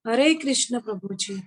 Hare Krishna Prabhu ji.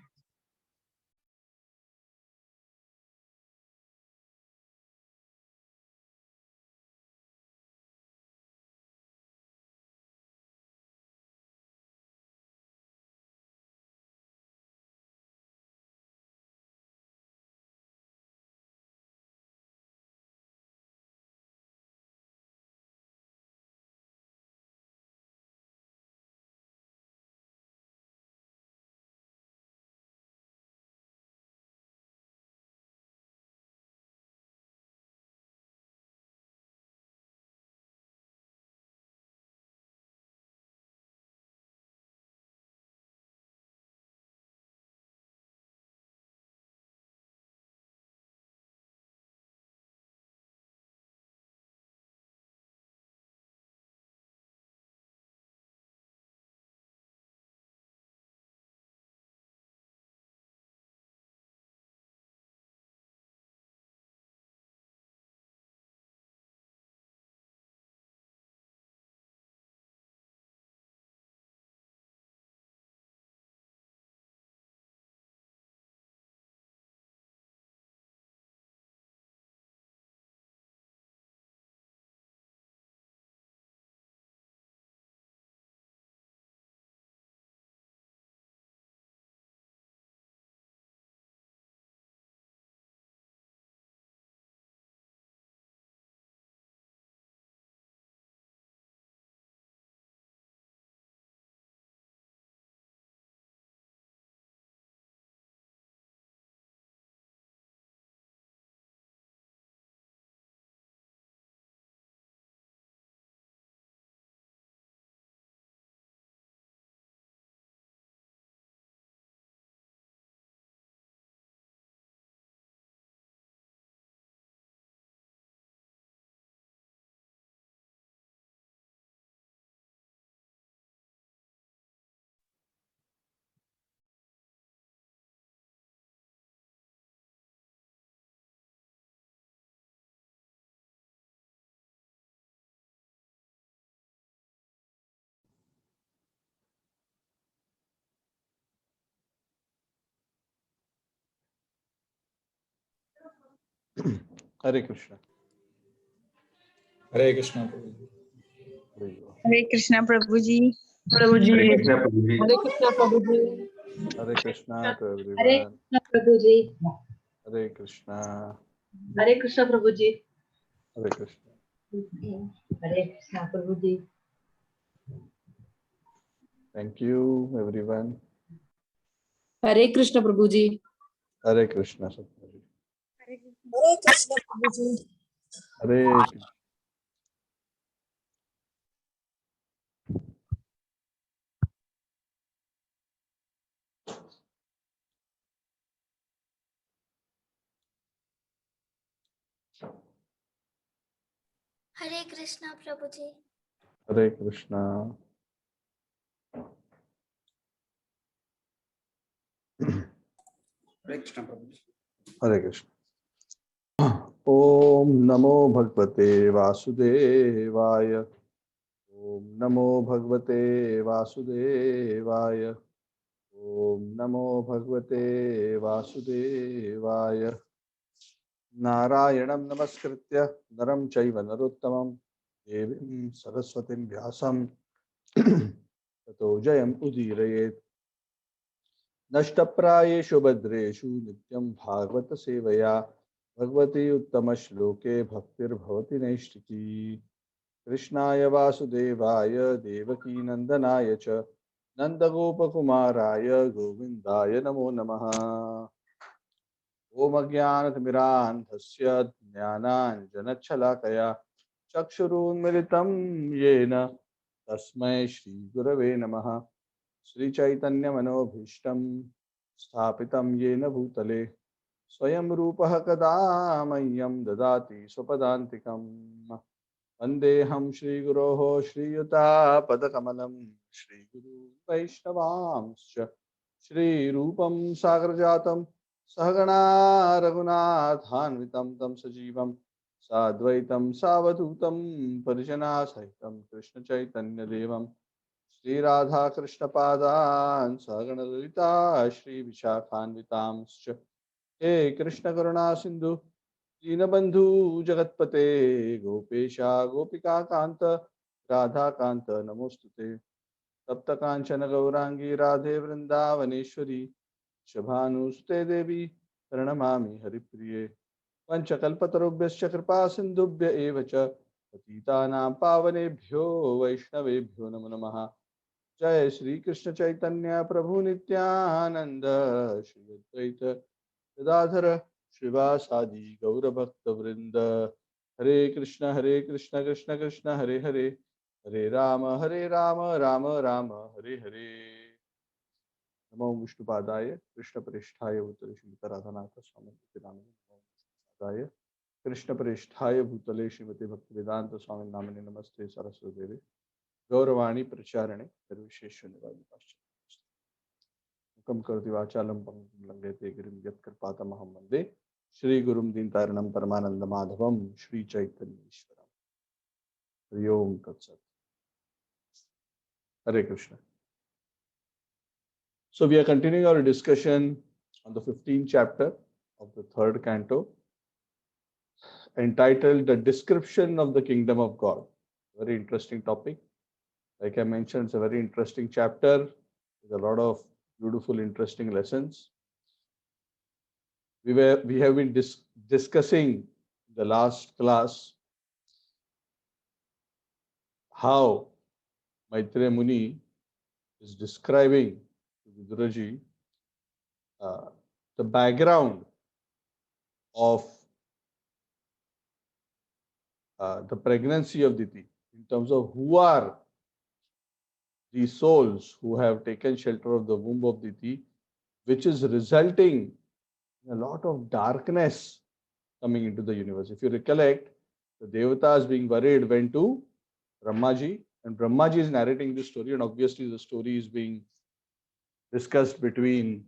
Hare Krishna. Hare Krishna Prabhu ji. Hare Krishna Prabhu ji. Prabhu ji. Hare Krishna Prabhu ji. Hare Krishna Prabhu ji. Hare Krishna to Hare everyone. Krishna Prabhu ji. Hare Krishna. Hare Krishna Prabhu ji. Hare Krishna. Hare Krishna Prabhu ji. Thank you everyone. Hare Krishna Prabhu ji. Hare Krishna Satya ji. Hare Krishna Prabhu ji. Hare Hare Krishna Prabhu ji. Hare Krishna. Hare Krishna Prabhu ji. Hare Krishna. ओम नमो भगवते वासुदेवाय। ओम नमो भगवते वासुदेवाय। ओम नमो भगवते वासुदेवाय। नारायणं नमस्कृत्य नरं चैव नरोत्तमं देवीं सरस्वतीं व्यासं ततो जयम् उदीरयेत्। नष्टप्रायेषु भद्रेषु नित्यं भागवत सेवया भगवती उत्तमश्लोके भक्तिर्भवति नैष्टिकी। कृष्णाय वासुदेवाय देवकी नंदनाय च नन्दगोपकुमाराय गोविन्दाय नमो नमः। ओम अज्ञानतिमिरान्धस्य ज्ञानाञ्जनच्छलाकया चक्षुरुन्मिलितं येन तस्मै श्रीगुरवे नमः। श्रीचैतन्यमनोभीष्टं स्थापितं येन भूतले स्वयं रूपः कदा मह्यं ददाति स्वपदान्तिकम्। वन्देऽहं श्रीगुरोः श्रीयुतापदकमलं श्रीगुरु वैष्णवांश्च श्रीरूपं सागरजातं सहगणा रघुनाथान्वितं तं सजीवं साद्वैतं सावधूतं परिजनासहितं कृष्णचैतन्यदेवं श्री राधा कृष्ण पादान् सगण ललिता श्री विशाखान्वितांश्च हे कृष्ण करुणा सिंधु दीनबंधु जगतपते गोपेशा गोपिका कांत राधा कांत नमोस्तुते तप्त कांचन गौरांगी राधे वृंदावनेश्वरी शुभानुस्ते देवी प्रणमामि हरिप्रिये पंचकल्पतरुभ्यश्च कृपा सिन्धुभ्य एव च पतितानां पावनेभ्यो वैष्णवेभ्यो नमो नमः। जय श्री कृष्ण चैतन्य प्रभु नित्यानंद श्री अद्वैत गदाधर श्रीवासादि गौरभक्त वृंद हरे कृष्ण कृष्ण कृष्ण हरे हरे हरे राम राम राम हरे हरे। नमो विष्णुपादाय कृष्णप्रेष्ठाय भूतले श्रीमद्राधानाथ स्वामी नामिने नमो विष्णुपादाय कृष्णप्रेष्ठाय भूतले श्रीमते भक्तिवेदांत स्वामी नामिने नमस्ते सरस्वती गौरवाणी प्रचारणे निर्विशेषण्यवादी पाश्चात्य मुखं करोति वाचालं पंगुं लंघयते गिरिं यत्कृपातमहं वन्दे श्रीगुरुं दीनतारिणं परमानन्दमाधवं श्रीचैतन्येश्वरम्। हरि ओम तत्सत्। हरे Krishna. So we are continuing our discussion on the 15th chapter of the third canto, entitled The Description of the Kingdom of God. Very interesting topic. Like I mentioned, it's a very interesting chapter with a lot of beautiful, interesting lessons. We have been discussing the last class how Maitreya Muni is describing to Viduraji the background of the pregnancy of Diti, in terms of who are the souls who have taken shelter of the womb of Diti, which is resulting in a lot of darkness coming into the universe. If you recollect, the Devatas being worried went to Brahmaji, and Brahmaji is narrating this story, and obviously the story is being discussed between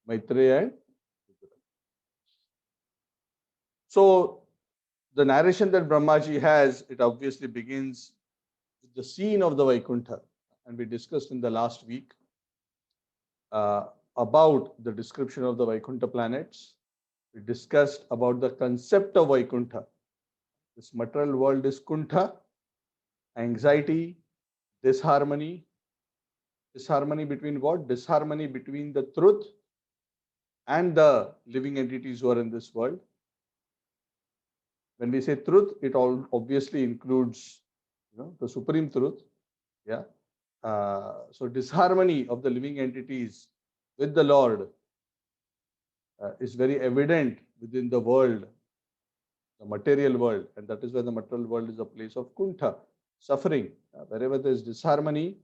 Maitreya and Vidura. So the narration that Brahmaji has, it obviously begins with the scene of the Vaikuntha, and we discussed in the last week about the description of the Vaikuntha planets. We discussed about the concept of Vaikuntha. This material world is Kuntha, anxiety, disharmony. Disharmony between what? Disharmony between the truth and the living entities who are in this world. When we say truth, it all obviously includes, the supreme truth. Yeah. So disharmony of the living entities with the Lord is very evident within the world, the material world, and that is why the material world is a place of kuntha, suffering. Wherever there is disharmony,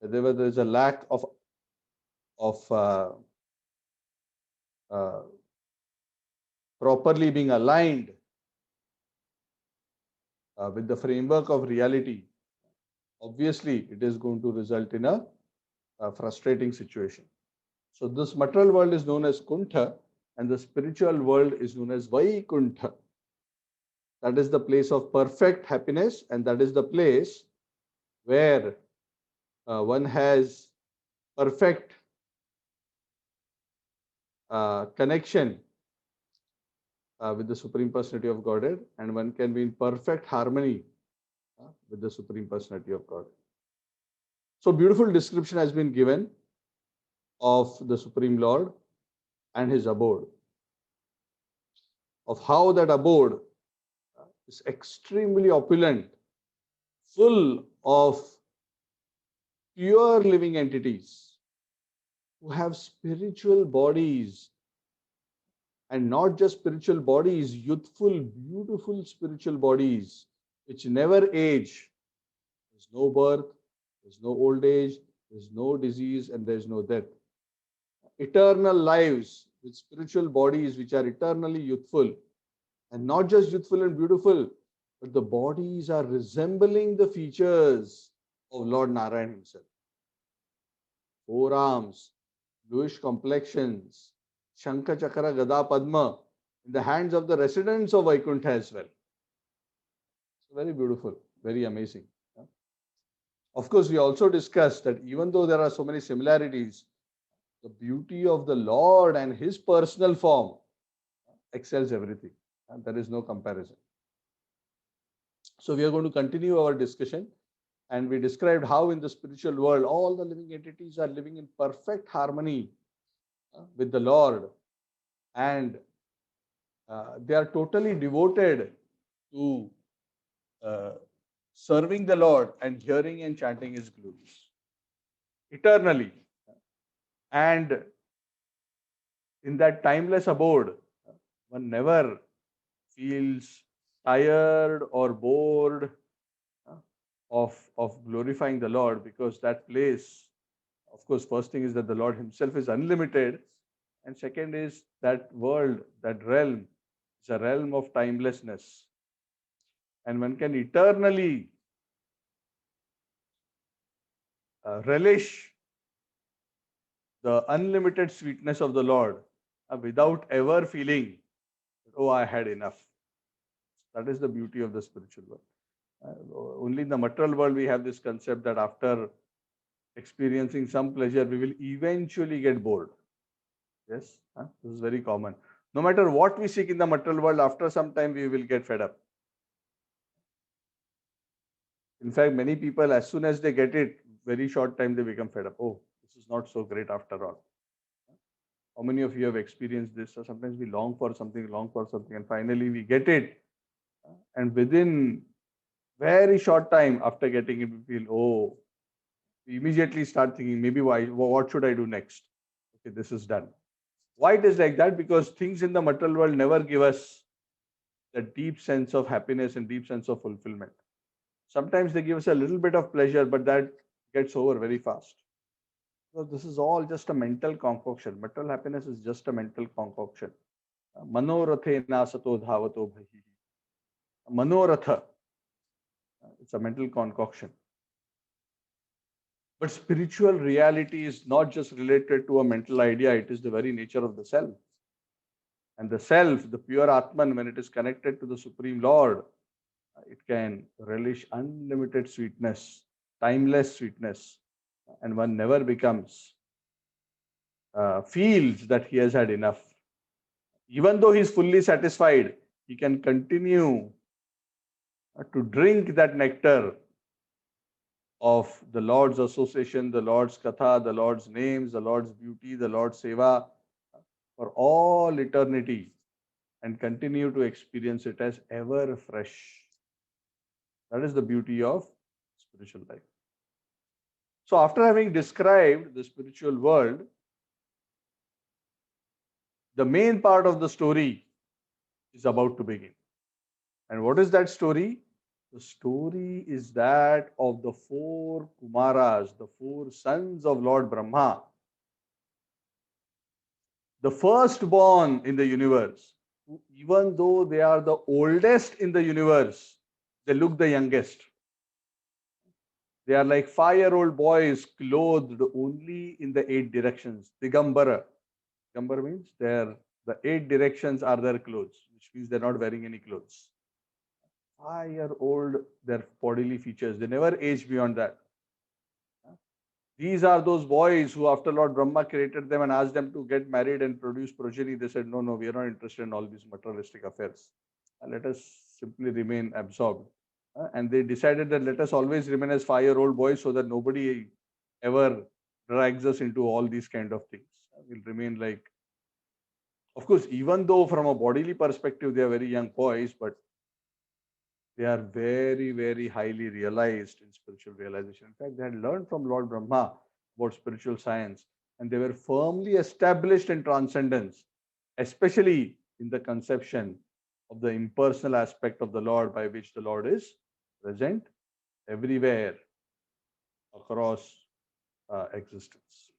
wherever there is a lack of properly being aligned with the framework of reality, obviously it is going to result in a frustrating situation. So this material world is known as kuntha, and the spiritual world is known as Vaikuntha. That is the place of perfect happiness, and that is the place where one has perfect connection with the Supreme Personality of Godhead, and one can be in perfect harmony with the Supreme Personality of God. So beautiful description has been given of the Supreme Lord and his abode, of how that abode is extremely opulent, full of pure living entities who have spiritual bodies, and not just spiritual bodies, youthful, beautiful spiritual bodies which never age. There's no birth, there's no old age, there's no disease, and there's no death. Eternal lives with spiritual bodies which are eternally youthful, and not just youthful and beautiful, but the bodies are resembling the features of Lord Narayan himself. Forearms, bluish complexions, Shankha Chakra Gada Padma in the hands of the residents of Vaikuntha as well. So very beautiful, very amazing. Of course, we also discussed that even though there are so many similarities, the beauty of the Lord and his personal form excels everything, and there is no comparison. So we are going to continue our discussion, and we described how in the spiritual world all the living entities are living in perfect harmony with the Lord, and they are totally devoted to uh, serving the Lord and hearing and chanting his glories eternally. And in that timeless abode, one never feels tired or bored of glorifying the Lord, because that place, of course, first thing is that the Lord himself is unlimited, and second is that world, that realm is a realm of timelessness, and one can eternally relish the unlimited sweetness of the Lord without ever feeling, oh, I had enough. That is the beauty of the spiritual world. Only in the material world we have this concept that after experiencing some pleasure, we will eventually get bored. Yes, this is very common. No matter what we seek in the material world, after some time we will get fed up. In fact, many people, as soon as they get it, very short time they become fed up. Oh, this is not so great after all. How many of you have experienced this? So sometimes we long for something, and finally we get it. And within very short time after getting it, we feel, oh, we immediately start thinking, maybe what should I do next? Okay, this is done. Why it is like that? Because things in the material world never give us the deep sense of happiness and deep sense of fulfillment. Sometimes they give us a little bit of pleasure, but that gets over very fast. So this is all just a mental concoction. Material happiness is just a mental concoction. Manorathe nasato dhavato bhahi. Manoratha. It's a mental concoction. But spiritual reality is not just related to a mental idea, it is the very nature of the self. And the self, the pure Atman, when it is connected to the Supreme Lord, it can relish unlimited sweetness, timeless sweetness, and one never feels that he has had enough. Even though he is fully satisfied, he can continue to drink that nectar of the Lord's association, the Lord's katha, the Lord's names, the Lord's beauty, the Lord's seva for all eternity, and continue to experience it as ever fresh. That is the beauty of spiritual life. So after having described the spiritual world, the main part of the story is about to begin. And what is that story? The story is that of the four Kumaras, the four sons of Lord Brahma, the firstborn in the universe, who, even though they are the oldest in the universe, they look the youngest. They are like 5-year-old boys clothed only in the 8 directions. Digambara. Digambara means the 8 directions are their clothes, which means they're not wearing any clothes. 5-year-old, their bodily features, they never age beyond that. These are those boys who, after Lord Brahma created them and asked them to get married and produce progeny, they said, no, we are not interested in all these materialistic affairs. Let us simply remain absorbed. And they decided that let us always remain as 5-year-old boys so that nobody ever drags us into all these kind of things. We'll remain like, of course, even though from a bodily perspective, they are very young boys, but they are very, very highly realized in spiritual realization. In fact, they had learned from Lord Brahma about spiritual science, and they were firmly established in transcendence, especially in the conception of the impersonal aspect of the Lord, by which the Lord is present everywhere across existence.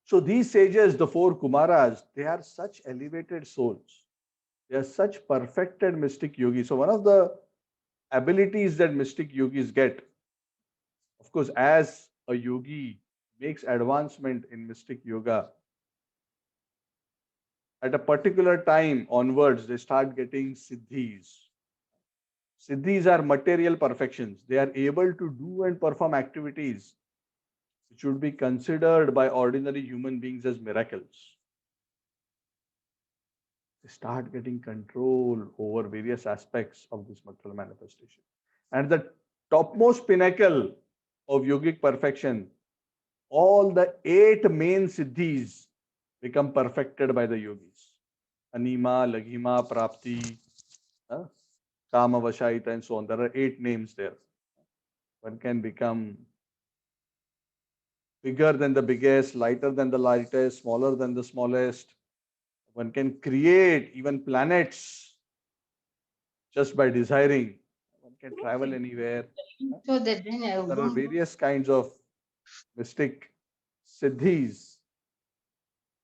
So these sages, the four Kumaras, they are such elevated souls. They are such perfected mystic yogis. So one of the abilities that mystic yogis get, of course, as a yogi makes advancement in mystic yoga, at a particular time onwards, they start getting siddhis. Siddhis are material perfections. They are able to do and perform activities which would be considered by ordinary human beings as miracles. They start getting control over various aspects of this material manifestation. And the topmost pinnacle of yogic perfection, all the 8 main siddhis become perfected by the yogis. Anima, Laghima, Prapti, Kama, Vashayita, and so on. There are 8 names there. One can become bigger than the biggest, lighter than the lightest, smaller than the smallest. One can create even planets just by desiring. One can travel anywhere. So that then There are various kinds of mystic siddhis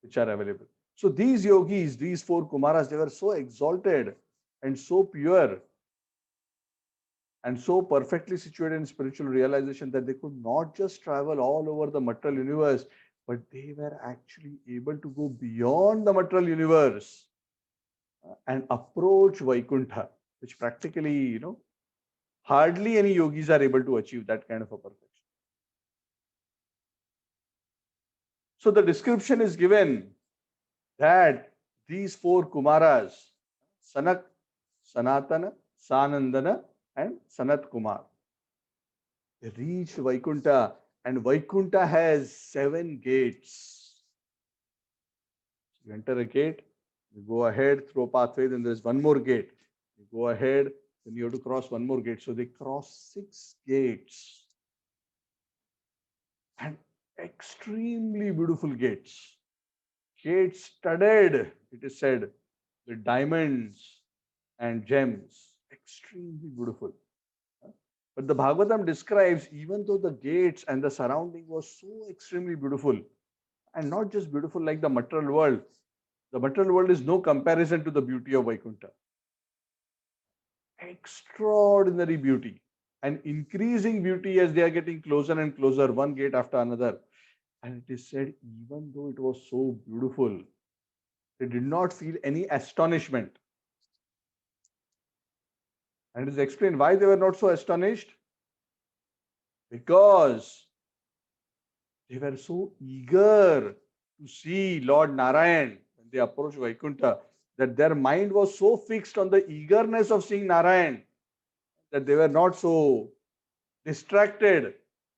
which are available. So these yogis, these 4 Kumaras, they were so exalted and so pure and so perfectly situated in spiritual realization that they could not just travel all over the material universe, but they were actually able to go beyond the material universe and approach Vaikuntha, which practically, hardly any yogis are able to achieve that kind of a perfection. So the description is given that these 4 Kumaras, Sanak, Sanatana, Sanandana, and Sanat Kumar, they reached Vaikuntha, and Vaikuntha has 7 gates. You enter a gate, you go ahead through a pathway, then there's one more gate. You go ahead, then you have to cross one more gate. So they cross 6 gates. And extremely beautiful gates. Gates studded, it is said, with diamonds and gems. Extremely beautiful. But the Bhagavatam describes, even though the gates and the surrounding was so extremely beautiful, and not just beautiful like the material world, the material world is no comparison to the beauty of Vaikuntha. Extraordinary beauty and increasing beauty as they are getting closer and closer, one gate after another. And it is said, even though it was so beautiful, they did not feel any astonishment. And it is explained why they were not so astonished. Because they were so eager to see Lord Narayan when they approached Vaikuntha, that their mind was so fixed on the eagerness of seeing Narayan that they were not so distracted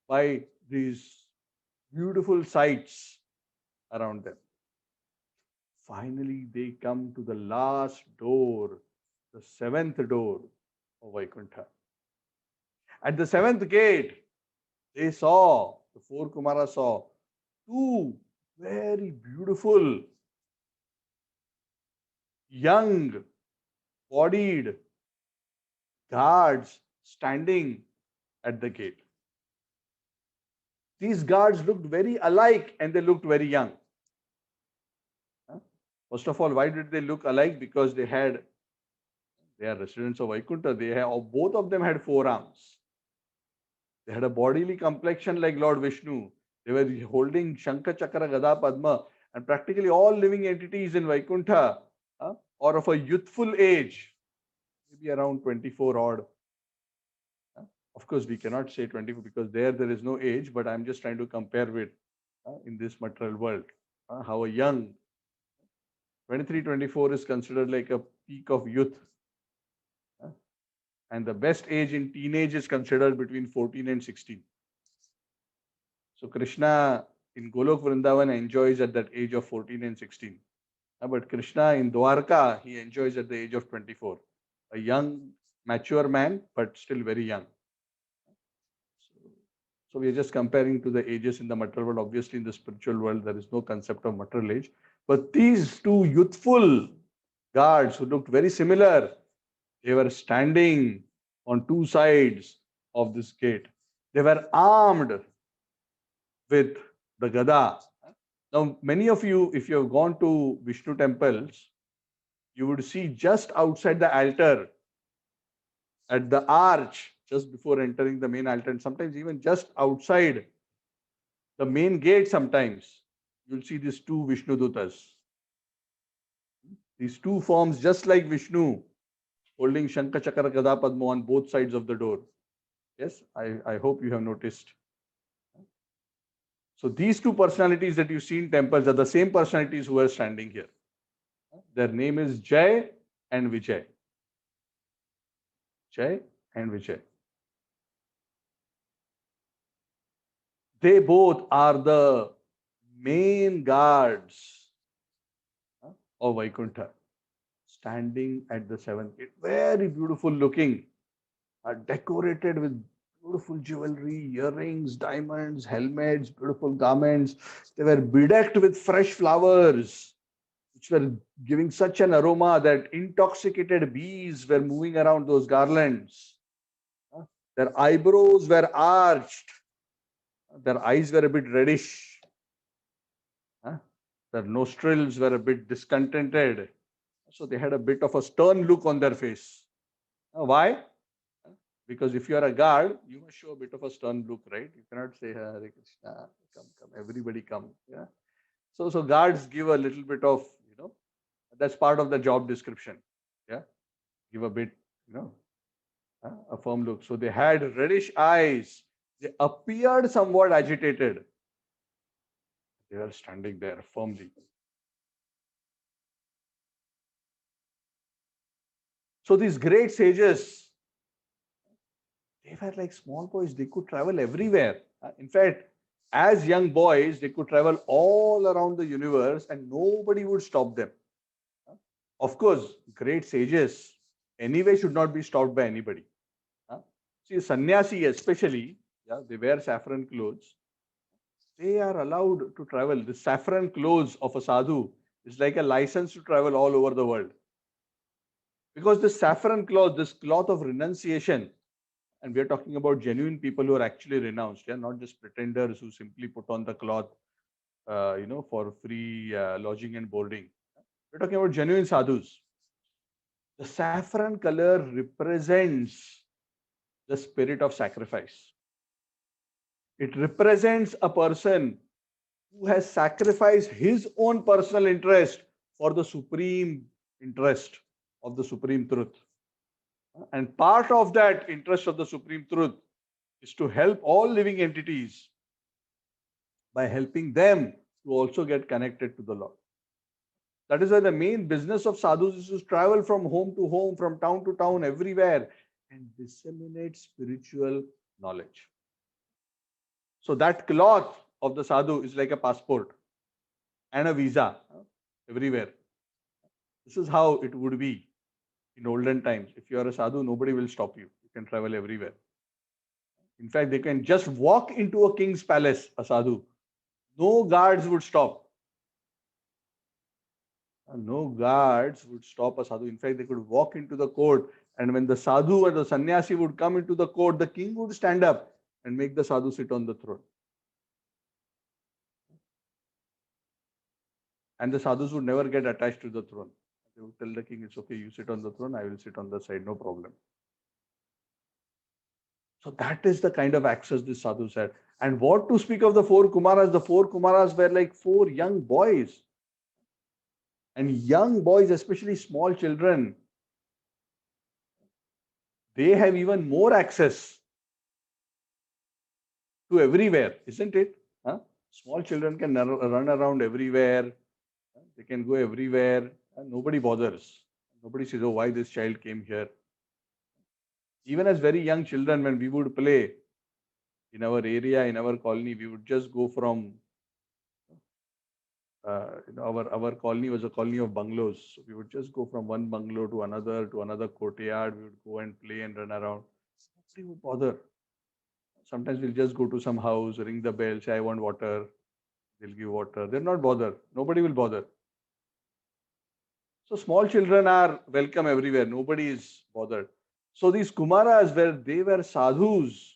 by these beautiful sights around them. Finally, they come to the last door, the 7th door of Vaikuntha. At the 7th gate, they saw, the 4 Kumaras saw 2 very beautiful, young, bodied guards standing at the gate. These guards looked very alike and they looked very young. First of all, why did they look alike? Because they are residents of Vaikuntha. Both of them had 4 arms. They had a bodily complexion like Lord Vishnu. They were holding Shankha, Chakra, Gada, Padma, and practically all living entities in Vaikuntha or of a youthful age, maybe around 24 odd. Of course, we cannot say 24 because there is no age, but I'm just trying to compare with in this material world how a young 23, 24 is considered like a peak of youth. And the best age in teenage is considered between 14 and 16. So Krishna in Golok Vrindavan enjoys at that age of 14 and 16. But Krishna in Dwarka, he enjoys at the age of 24. A young, mature man, but still very young. So we are just comparing to the ages in the material world. Obviously, in the spiritual world, there is no concept of material age. But these 2 youthful guards who looked very similar, they were standing on 2 sides of this gate. They were armed with the Gada. Now, many of you, if you have gone to Vishnu temples, you would see just outside the altar, at the arch, just before entering the main altar, and sometimes even just outside the main gate, sometimes you'll see these 2 Vishnu Dutas. These 2 forms, just like Vishnu, holding Shankha Chakra Gada Padma on both sides of the door. Yes, I hope you have noticed. So these two personalities that you see in temples are the same personalities who are standing here. Their name is Jai and Vijay. Jai and Vijay. They both are the main guards of Vaikuntha, standing at the seventh gate. Very beautiful looking, decorated with beautiful jewelry, earrings, diamonds, helmets, beautiful garments. They were bedecked with fresh flowers, which were giving such an aroma that intoxicated bees were moving around those garlands. Their eyebrows were arched. Their eyes were a bit reddish. Their nostrils were a bit discontented. So they had a bit of a stern look on their face. Why? Because if you are a guard, you must show a bit of a stern look, right? You cannot say, Hare Krishna, come, everybody come. Yeah. So guards give a little bit of, that's part of the job description. Yeah. Give a bit, a firm look. So they had reddish eyes. They appeared somewhat agitated. They were standing there firmly. So these great sages, they were like small boys. They could travel everywhere. In fact, as young boys, they could travel all around the universe and nobody would stop them. Of course, great sages anyway should not be stopped by anybody. See, sannyasi especially, they wear saffron clothes. They are allowed to travel. The saffron clothes of a sadhu is like a license to travel all over the world. Because the saffron cloth, this cloth of renunciation, and we are talking about genuine people who are actually renounced, not just pretenders who simply put on the cloth, for free lodging and boarding. We're talking about genuine sadhus. The saffron color represents the spirit of sacrifice. It represents a person who has sacrificed his own personal interest for the supreme interest of the supreme truth. And part of that interest of the supreme truth is to help all living entities by helping them to also get connected to the Lord. That is why the main business of sadhus is to travel from home to home, from town to town, everywhere, and disseminate spiritual knowledge. So that cloth of the sadhu is like a passport and a visa everywhere. This is how it would be in olden times. If you are a sadhu, nobody will stop you. You can travel everywhere. In fact, they can just walk into a king's palace, a sadhu. No guards would stop. No guards would stop a sadhu. In fact, they could walk into the court, and when the sadhu or the sannyasi would come into the court, the king would stand up and make the sadhu sit on the throne. And the sadhus would never get attached to the throne. They would tell the king, it's okay, you sit on the throne, I will sit on the side, no problem. So that is the kind of access this sadhus had. And what to speak of the four Kumaras? The four Kumaras were like four young boys. And young boys, especially small children, they have even more access to everywhere, isn't it? Small children can run around everywhere. They can go everywhere. And nobody bothers. Nobody says, oh, why this child came here. Even as very young children, when we would play in our area, in our colony, we would just go from our colony was a colony of bungalows. So we would just go from one bungalow to another courtyard. We would go and play and run around. Nobody would bother. Sometimes we'll just go to some house, ring the bell, say, I want water. They'll give water. They're not bothered. Nobody will bother. So small children are welcome everywhere. Nobody is bothered. So these Kumaras, they were sadhus.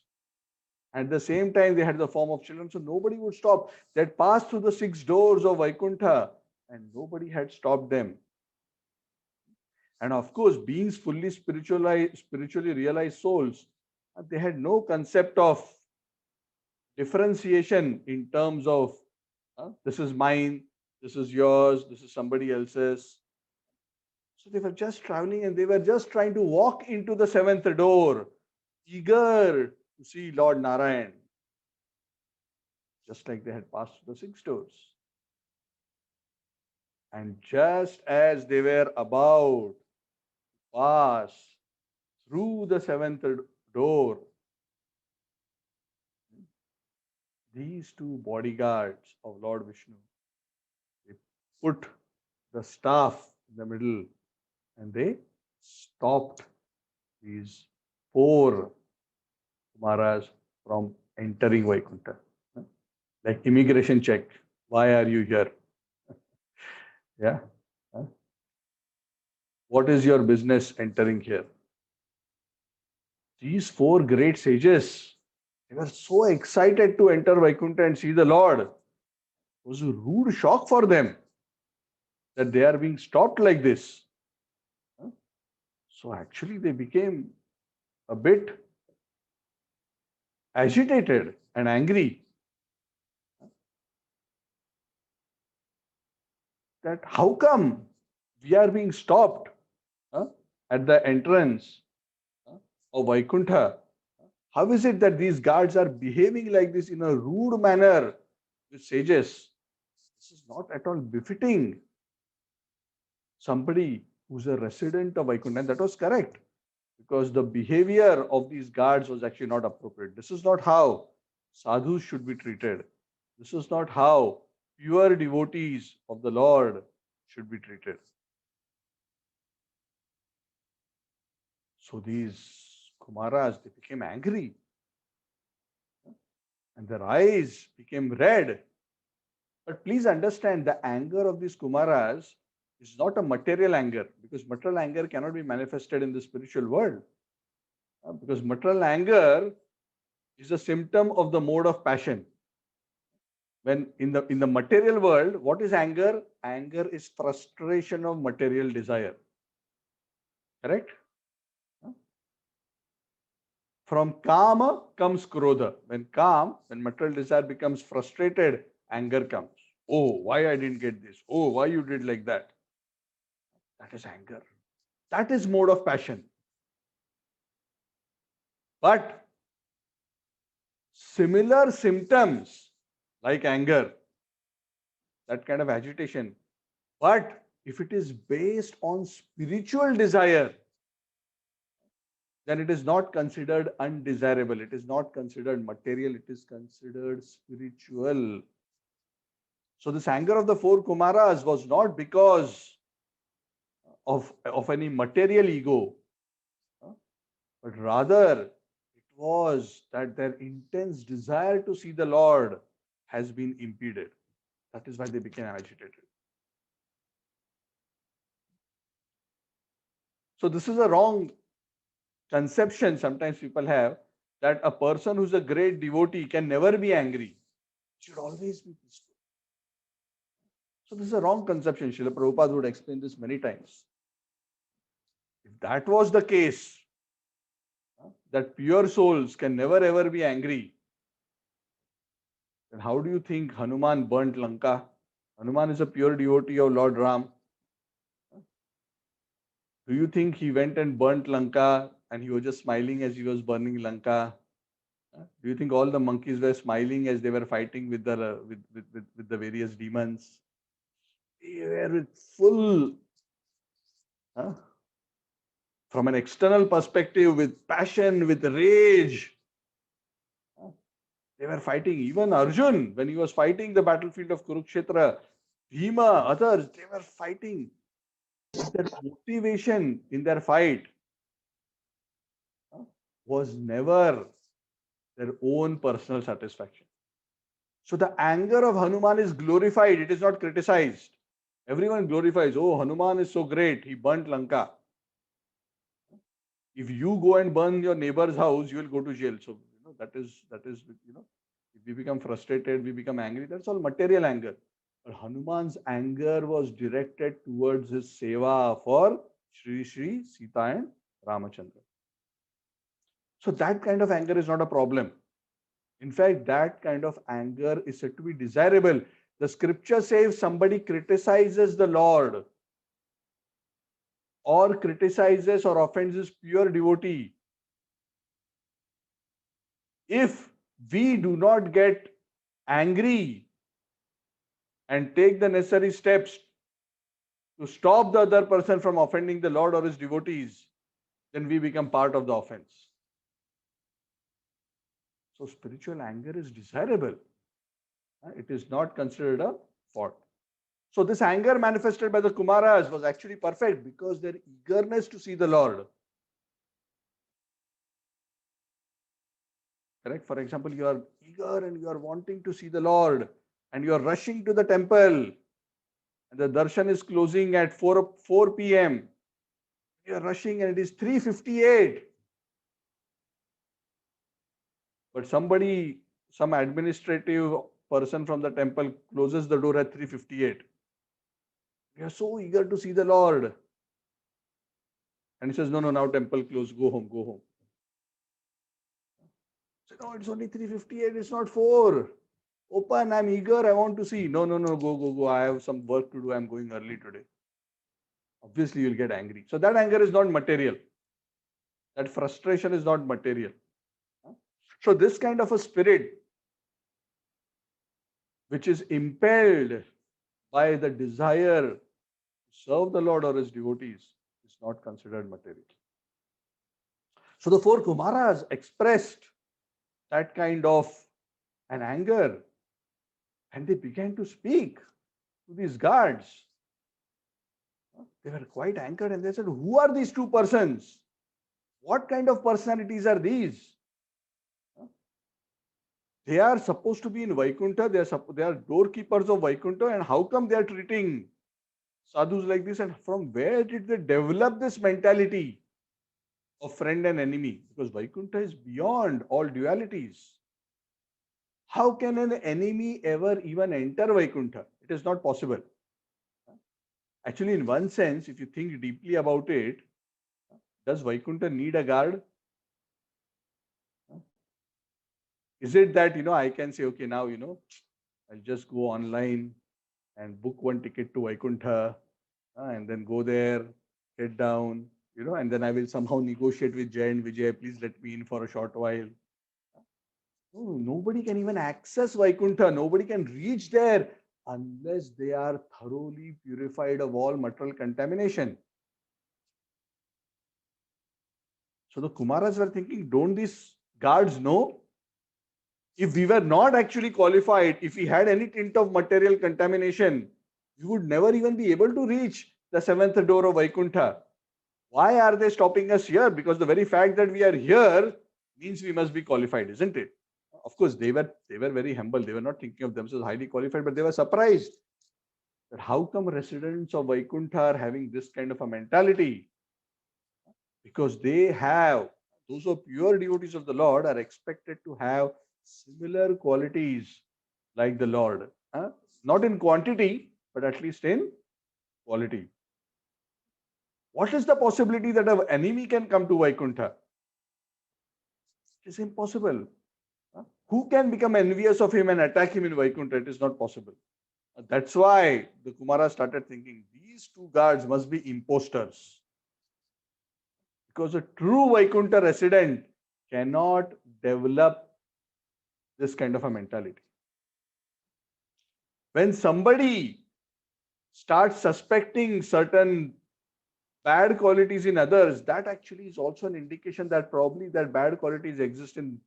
At the same time, they had the form of children, so nobody would stop. They had passed through the 6 doors of Vaikuntha, and nobody had stopped them. And of course, beings fully spiritually realized souls, they had no concept of differentiation in terms of this is mine, this is yours, this is somebody else's. So they were just traveling and they were just trying to walk into the seventh door, eager to see Lord Narayan, just like they had passed the six doors. And just as they were about to pass through the seventh door, these two bodyguards of Lord Vishnu, they put the staff in the middle and they stopped these four Kumaras from entering Vaikuntha. Like immigration check. Why are you here? Yeah. What is your business entering here? These four great sages, they were so excited to enter Vaikuntha and see the Lord. It was a rude shock for them that they are being stopped like this. So actually they became a bit agitated and angry that how come we are being stopped at the entrance of Vaikuntha? How is it that these guards are behaving like this in a rude manner with sages? This is not at all befitting somebody who's a resident of Vaikuntha. And that was correct, because the behavior of these guards was actually not appropriate. This is not how sadhus should be treated. This is not how pure devotees of the Lord should be treated. So these Kumaras, they became angry and their eyes became red. But please understand, the anger of these Kumaras is not a material anger, because material anger cannot be manifested in the spiritual world. Because material anger is a symptom of the mode of passion. When in the material world, what is anger? Anger is frustration of material desire. Correct? From kama comes krodha. When material desire becomes frustrated, anger comes. Oh, why I didn't get this? Oh, why you did like that? That is anger. That is mode of passion. But similar symptoms like anger, that kind of agitation, but if it is based on spiritual desire, then it is not considered undesirable. It is not considered material. It is considered spiritual. So this anger of the four Kumaras was not because of any material ego, but rather it was that their intense desire to see the Lord has been impeded. That is why they became agitated. So this is a wrong conception sometimes people have, that a person who's a great devotee can never be angry. Should always be peaceful. So this is a wrong conception. Srila Prabhupada would explain this many times. If that was the case, that pure souls can never ever be angry, then how do you think Hanuman burnt Lanka? Hanuman is a pure devotee of Lord Ram. Do you think he went and burnt Lanka and he was just smiling as he was burning Lanka? Do you think all the monkeys were smiling as they were fighting with the various demons? They were with full, from an external perspective, with passion, with rage. They were fighting. Even Arjun, when he was fighting the battlefield of Kurukshetra, Bhima, others, they were fighting. Their motivation in their fight was never their own personal satisfaction. So the anger of Hanuman is glorified. It is not criticized. Everyone glorifies. Oh, Hanuman is so great. He burnt Lanka. If you go and burn your neighbor's house, you will go to jail. So that is if we become frustrated, we become angry. That's all material anger. But Hanuman's anger was directed towards his seva for Sri Sita and Ramachandra. So that kind of anger is not a problem. In fact, that kind of anger is said to be desirable. The scripture says somebody criticizes the Lord. or criticizes or offends his pure devotee, if we do not get angry and take the necessary steps to stop the other person from offending the Lord or his devotees, then we become part of the offense. So spiritual anger is desirable. It is not considered a fault. So this anger manifested by the Kumaras was actually perfect because their eagerness to see the Lord. Correct? For example, you are eager and you are wanting to see the Lord and you are rushing to the temple and the darshan is closing at 4 p.m. You are rushing and it is 3:58. But some administrative person from the temple closes the door at 3:58. We are so eager to see the Lord. And he says, no, now temple closed, go home, go home. So, no, it's only 3:58, it's not 4. Open, I'm eager, I want to see. No, go. I have some work to do, I'm going early today. Obviously, you'll get angry. So that anger is not material. That frustration is not material. So this kind of a spirit, which is impelled by the desire to serve the Lord or his devotees, is not considered material. So the 4 Kumaras expressed that kind of an anger and they began to speak to these guards. They were quite angered and they said, who are these 2 persons? What kind of personalities are these? They are supposed to be in Vaikuntha, they are doorkeepers of Vaikuntha, and how come they are treating sadhus like this? And from where did they develop this mentality of friend and enemy? Because Vaikuntha is beyond all dualities. How can an enemy ever even enter Vaikuntha? It is not possible. Actually, in one sense, if you think deeply about it, does Vaikuntha need a guard? Is it that, I can say, okay, now, I'll just go online and book one ticket to Vaikuntha and then go there, get down, and then I will somehow negotiate with Jay and Vijay, please let me in for a short while. No, nobody can even access Vaikuntha. Nobody can reach there unless they are thoroughly purified of all material contamination. So the Kumaras were thinking, don't these guards know? If we were not actually qualified, if we had any tint of material contamination, we would never even be able to reach the 7th door of Vaikuntha. Why are they stopping us here? Because the very fact that we are here means we must be qualified, isn't it? Of course, they were very humble. They were not thinking of themselves highly qualified, but they were surprised that how come residents of Vaikuntha are having this kind of a mentality? Because those who are pure devotees of the Lord are expected to have similar qualities like the Lord. Not in quantity, but at least in quality. What is the possibility that an enemy can come to Vaikuntha? It is impossible. Who can become envious of him and attack him in Vaikuntha? It is not possible. That's why the Kumara started thinking, these 2 guards must be imposters. Because a true Vaikuntha resident cannot develop this kind of a mentality. When somebody starts suspecting certain bad qualities in others, that actually is also an indication that probably that bad qualities exist in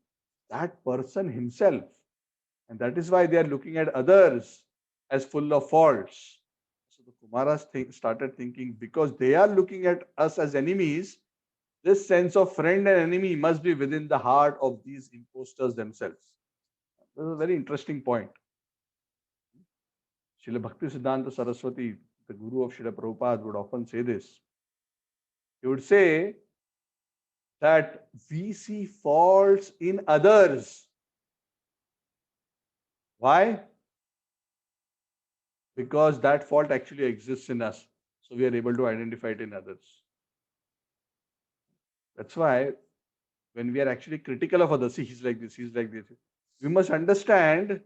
that person himself. And that is why they are looking at others as full of faults. So the Kumaras started thinking, because they are looking at us as enemies, this sense of friend and enemy must be within the heart of these imposters themselves. This is a very interesting point. Srila Bhaktisiddhanta Saraswati, the guru of Srila Prabhupada, would often say this. He would say that we see faults in others. Why? Because that fault actually exists in us. So we are able to identify it in others. That's why when we are actually critical of others, see, he's like this, we must understand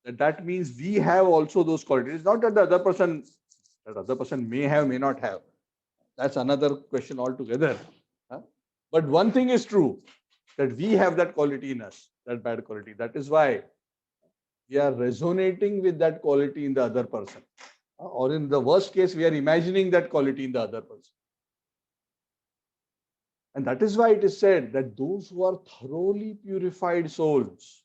that means we have also those qualities. It's not that the other person may have, may not have. That's another question altogether. Huh? But one thing is true, that we have that quality in us, that bad quality. That is why we are resonating with that quality in the other person. Or in the worst case, we are imagining that quality in the other person. And that is why it is said that those who are thoroughly purified souls,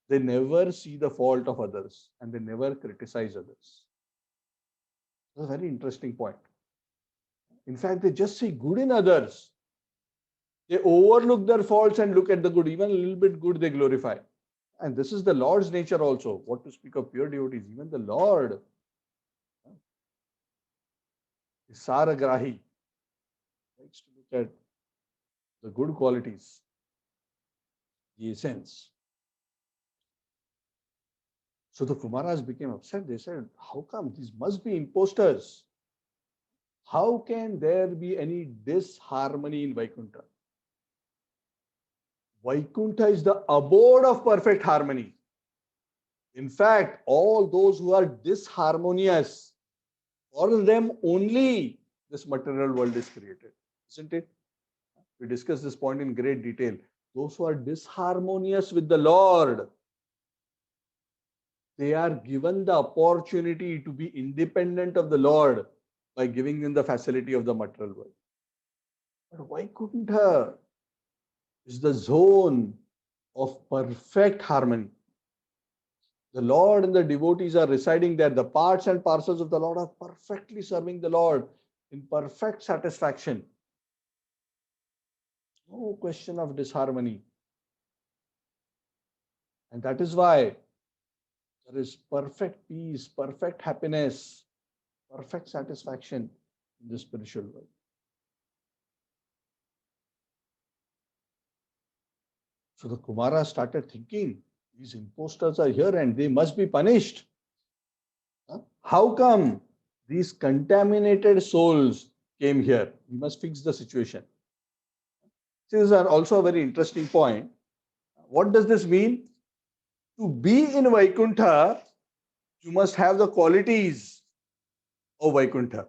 they never see the fault of others and they never criticize others. That's a very interesting point. In fact, they just see good in others. They overlook their faults and look at the good. Even a little bit good they glorify. And this is the Lord's nature also. What to speak of pure devotees? Even the Lord is Saragrahi. Likes to look at the good qualities, the essence. So the Kumaras became upset. They said, how come? These must be imposters. How can there be any disharmony in Vaikuntha? Vaikuntha is the abode of perfect harmony. In fact, all those who are disharmonious, for them only this material world is created. Isn't it? We discussed this point in great detail. Those who are disharmonious with the Lord, they are given the opportunity to be independent of the Lord by giving them the facility of the material world. But Vaikuntha is the zone of perfect harmony. The Lord and the devotees are residing there. The parts and parcels of the Lord are perfectly serving the Lord in perfect satisfaction. No question of disharmony. And that is why there is perfect peace, perfect happiness, perfect satisfaction in the spiritual world. So the Kumaras started thinking, these imposters are here and they must be punished. How come these contaminated souls came here? We must fix the situation. This is also a very interesting point. What does this mean? To be in Vaikuntha, you must have the qualities of Vaikuntha.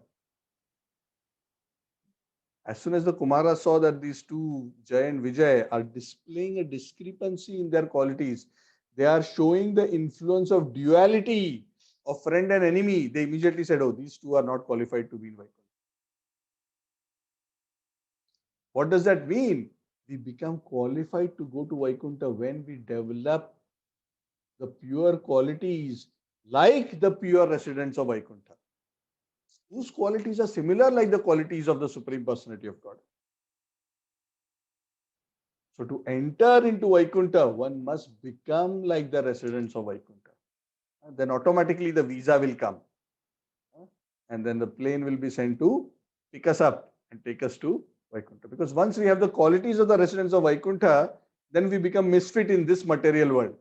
As soon as the Kumaras saw that these two, Jay and Vijay, are displaying a discrepancy in their qualities, they are showing the influence of duality of friend and enemy, they immediately said, oh, these two are not qualified to be in Vaikuntha. What does that mean? We become qualified to go to Vaikuntha when we develop the pure qualities like the pure residents of Vaikuntha, whose qualities are similar like the qualities of the Supreme Personality of God. So to enter into Vaikuntha, one must become like the residents of Vaikuntha. And then automatically the visa will come. And then the plane will be sent to pick us up and take us to Vaikuntha. Because once we have the qualities of the residents of Vaikuntha, then we become misfit in this material world.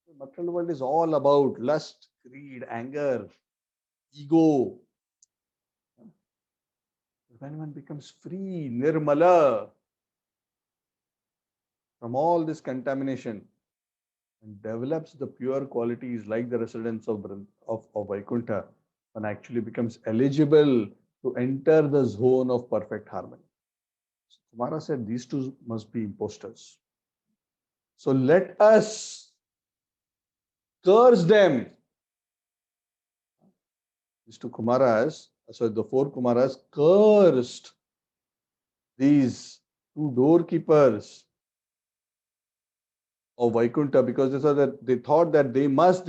The material world is all about lust, greed, anger, ego. When one becomes free, nirmala, from all this contamination and develops the pure qualities like the residents of Vaikuntha, one actually becomes eligible to enter the zone of perfect harmony. So Kumara said these two must be imposters. So let us curse them. These two Kumaras, so the four Kumaras cursed these two doorkeepers of Vaikuntha because they thought that they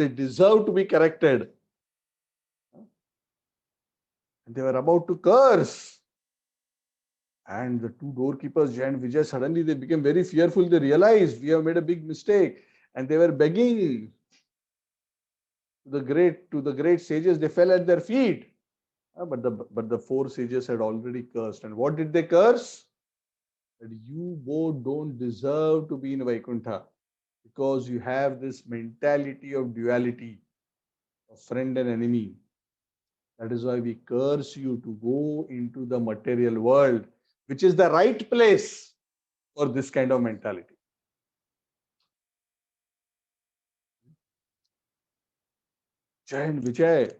deserve to be corrected. And they were about to curse. And the two doorkeepers, Jay and Vijay, suddenly they became very fearful. They realized we have made a big mistake. And they were begging to the great sages. They fell at their feet. But the four sages had already cursed. And what did they curse? That you both don't deserve to be in Vaikuntha because you have this mentality of duality, of friend and enemy. That is why we curse you to go into the material world, which is the right place for this kind of mentality. Jay and Vijay,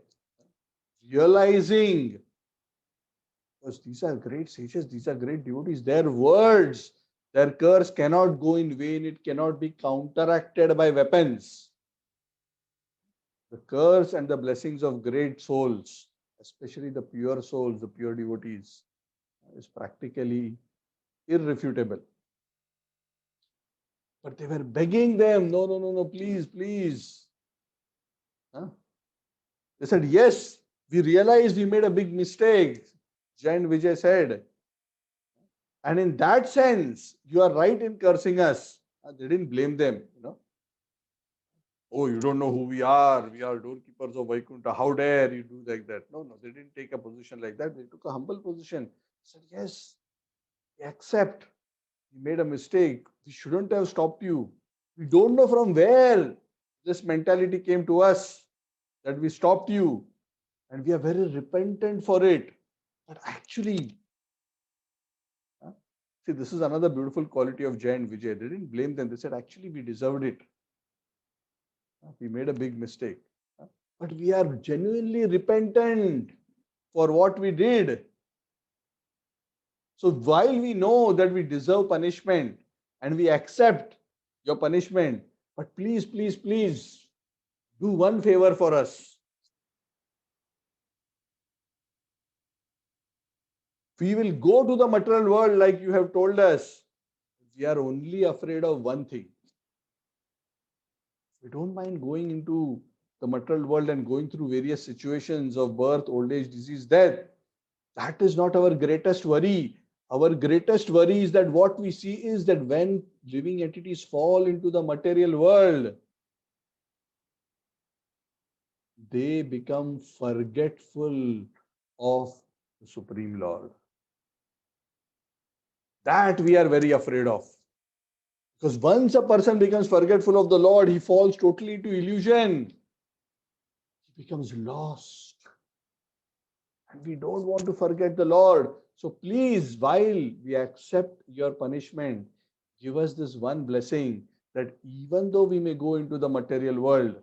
realizing Because these are great sages, these are great devotees. Their words, their curse cannot go in vain, it cannot be counteracted by weapons. The curse and the blessings of great souls, especially the pure souls, the pure devotees, is practically irrefutable. But they were begging them, no, no, no, no, please, please. Huh? They said, yes, we realized we made a big mistake. Jay and Vijay said, and in that sense, you are right in cursing us. They didn't blame them, Oh, you don't know who we are. We are doorkeepers of Vaikuntha. How dare you do like that? No, no, they didn't take a position like that. They took a humble position. They said, yes, we accept. We made a mistake. We shouldn't have stopped you. We don't know from where this mentality came to us that we stopped you. And we are very repentant for it. But actually, see, this is another beautiful quality of Jay and Vijay. They didn't blame them. They said, actually, we deserved it. We made a big mistake. But we are genuinely repentant for what we did. So while we know that we deserve punishment and we accept your punishment, but please, please, please do one favor for us. We will go to the material world like you have told us. We are only afraid of one thing. We don't mind going into the material world and going through various situations of birth, old age, disease, death. That is not our greatest worry. Our greatest worry is that what we see is that when living entities fall into the material world, they become forgetful of the Supreme Lord. That we are very afraid of. Because once a person becomes forgetful of the Lord, he falls totally into illusion. He becomes lost. And we don't want to forget the Lord. So please, while we accept your punishment, give us this one blessing that even though we may go into the material world,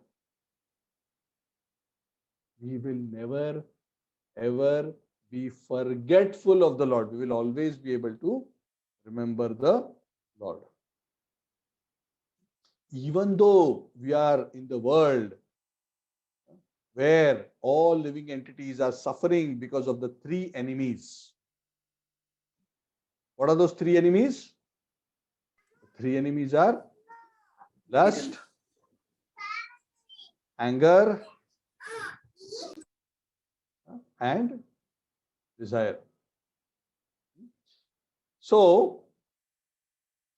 we will never, ever be forgetful of the Lord. We will always be able to remember the Lord. Even though we are in the world where all living entities are suffering because of the three enemies. What are those three enemies? The three enemies are lust, anger, and desire. So,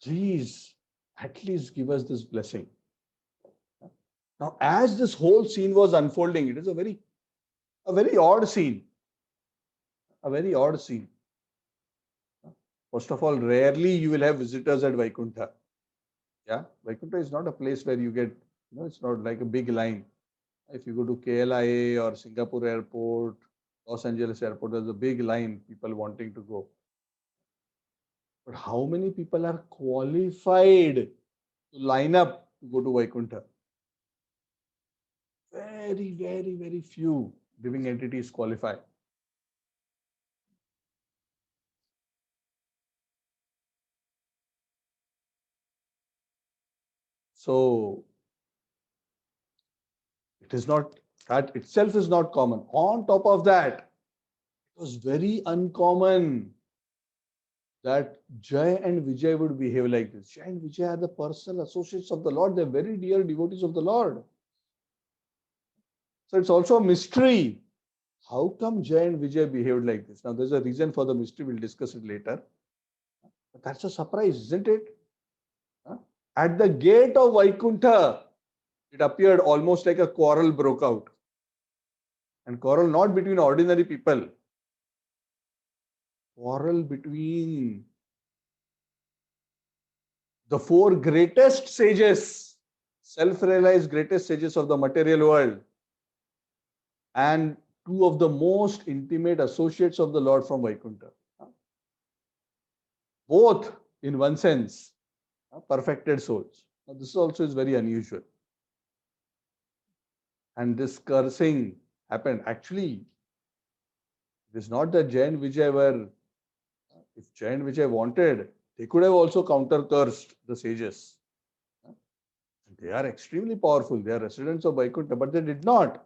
please, at least give us this blessing. Now, as this whole scene was unfolding, it is a very odd scene. A very odd scene. First of all, rarely you will have visitors at Vaikuntha. Yeah, Vaikuntha is not a place where you get, it's not like a big line. If you go to KLIA or Singapore airport, Los Angeles airport, there's a big line, people wanting to go. But how many people are qualified to line up to go to Vaikuntha? Very, very, very few living entities qualify. So it is not, that itself is not common. On top of that, it was very uncommon that Jay and Vijay would behave like this. Jay and Vijay are the personal associates of the Lord. They're very dear devotees of the Lord. So it's also a mystery. How come Jay and Vijay behaved like this? Now, there's a reason for the mystery. We'll discuss it later. But that's a surprise, isn't it? At the gate of Vaikuntha, it appeared almost like a quarrel broke out. And quarrel not between ordinary people. Quarrel between the four greatest sages, self-realized greatest sages of the material world, and two of the most intimate associates of the Lord from Vaikuntha. Both, in one sense, perfected souls. Now, this also is very unusual. And this cursing happened. Actually, It is not that Jay and Vijay were, if Jay and Vijay wanted, they could have also counter-cursed the sages. They are extremely powerful. They are residents of Vaikuntha, but they did not.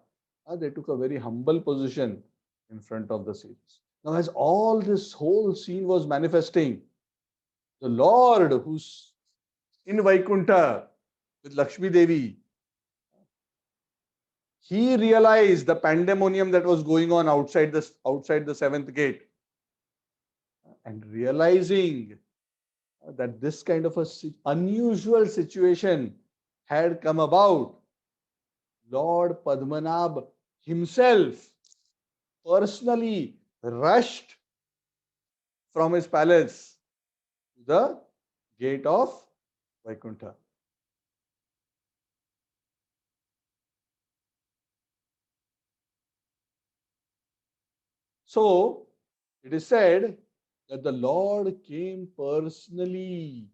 They took a very humble position in front of the sages. Now, as all this whole scene was manifesting, the Lord, who's in Vaikuntha with Lakshmi Devi, he realized the pandemonium that was going on outside the seventh gate, and realizing that this kind of a unusual situation had come about, Lord Padmanabh himself personally rushed from his palace to the gate of Vaikuntha. So it is said that the Lord came personally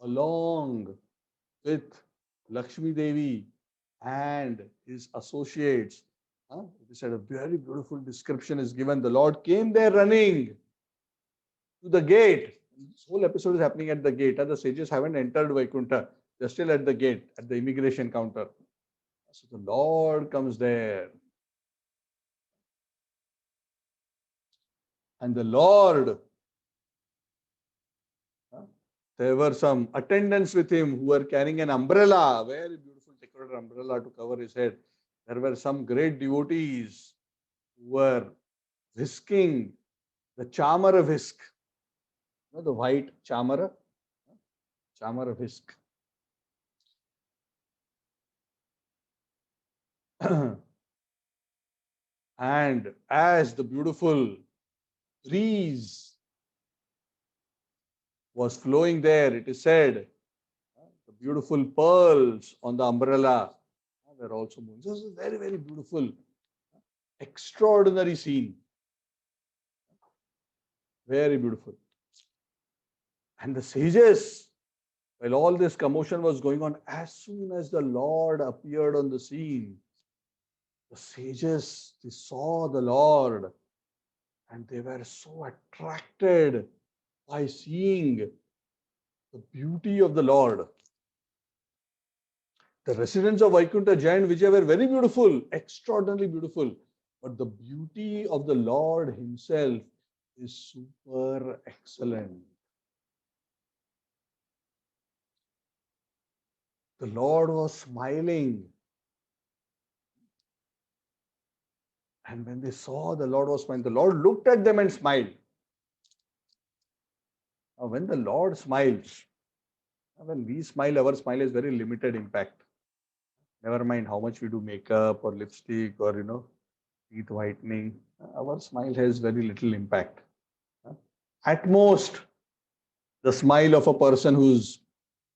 along with Lakshmi Devi and his associates. It is said a very beautiful description is given. The Lord came there running to the gate. This whole episode is happening at the gate. The sages haven't entered Vaikuntha. They're still at the gate, at the immigration counter. So the Lord comes there. And the Lord, there were some attendants with him who were carrying an umbrella, very beautiful decorated umbrella to cover his head. There were some great devotees who were whisking the chamara whisk. You know, the white chamara whisk. And as the beautiful breeze was flowing there, it is said, the beautiful pearls on the umbrella were also moving. This is a very, very beautiful, extraordinary scene. Very beautiful. And the sages, while all this commotion was going on, as soon as the Lord appeared on the scene, the sages, they saw the Lord and they were so attracted by seeing the beauty of the Lord. The residents of Vaikuntha, Jay and Vijay, were very beautiful, extraordinarily beautiful. But the beauty of the Lord himself is super excellent. The Lord was smiling. And when they saw the Lord was smiling, the Lord looked at them and smiled. Now, when the Lord smiles, when we smile, our smile has very limited impact. Never mind how much we do makeup or lipstick or, teeth whitening. Our smile has very little impact. At most, the smile of a person who's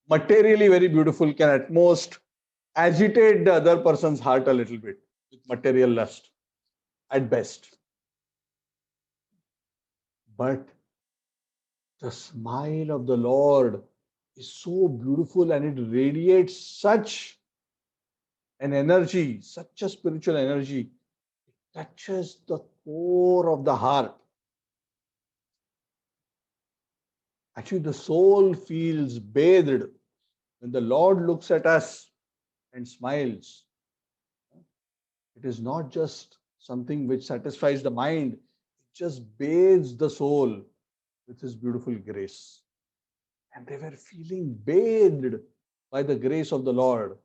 materially very beautiful can at most agitate the other person's heart a little bit with material lust, at best. But the smile of the Lord is so beautiful and it radiates such an energy, such a spiritual energy. It touches the core of the heart. Actually, the soul feels bathed when the Lord looks at us and smiles. It is not just something which satisfies the mind, it just bathes the soul with his beautiful grace. And they were feeling bathed by the grace of the Lord.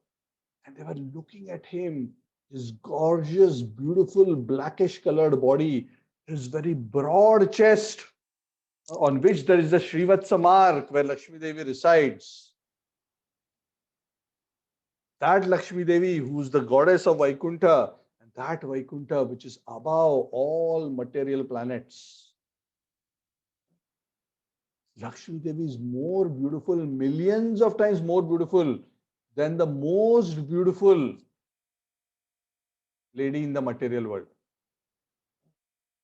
And they were looking at him, his gorgeous, beautiful, blackish colored body, his very broad chest, on which there is the Srivatsa mark where Lakshmi Devi resides. That Lakshmi Devi, who is the goddess of Vaikuntha, and that Vaikuntha which is above all material planets. Lakshmi Devi is more beautiful, millions of times more beautiful than the most beautiful lady in the material world.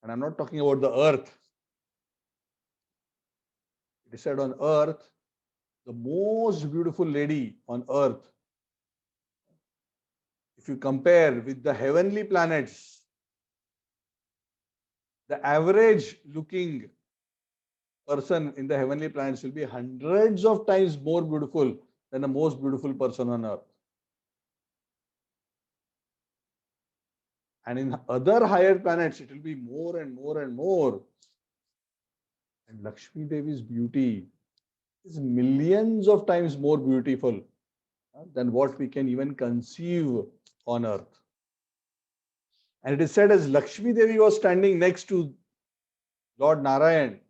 And I'm not talking about the earth. It is said on earth, the most beautiful lady on earth, if you compare with the heavenly planets, the average looking person in the heavenly planets will be hundreds of times more beautiful than the most beautiful person on earth. And in other higher planets, it will be more and more and more. And Lakshmi Devi's beauty is millions of times more beautiful than what we can even conceive on earth. And it is said as Lakshmi Devi was standing next to Lord Narayan,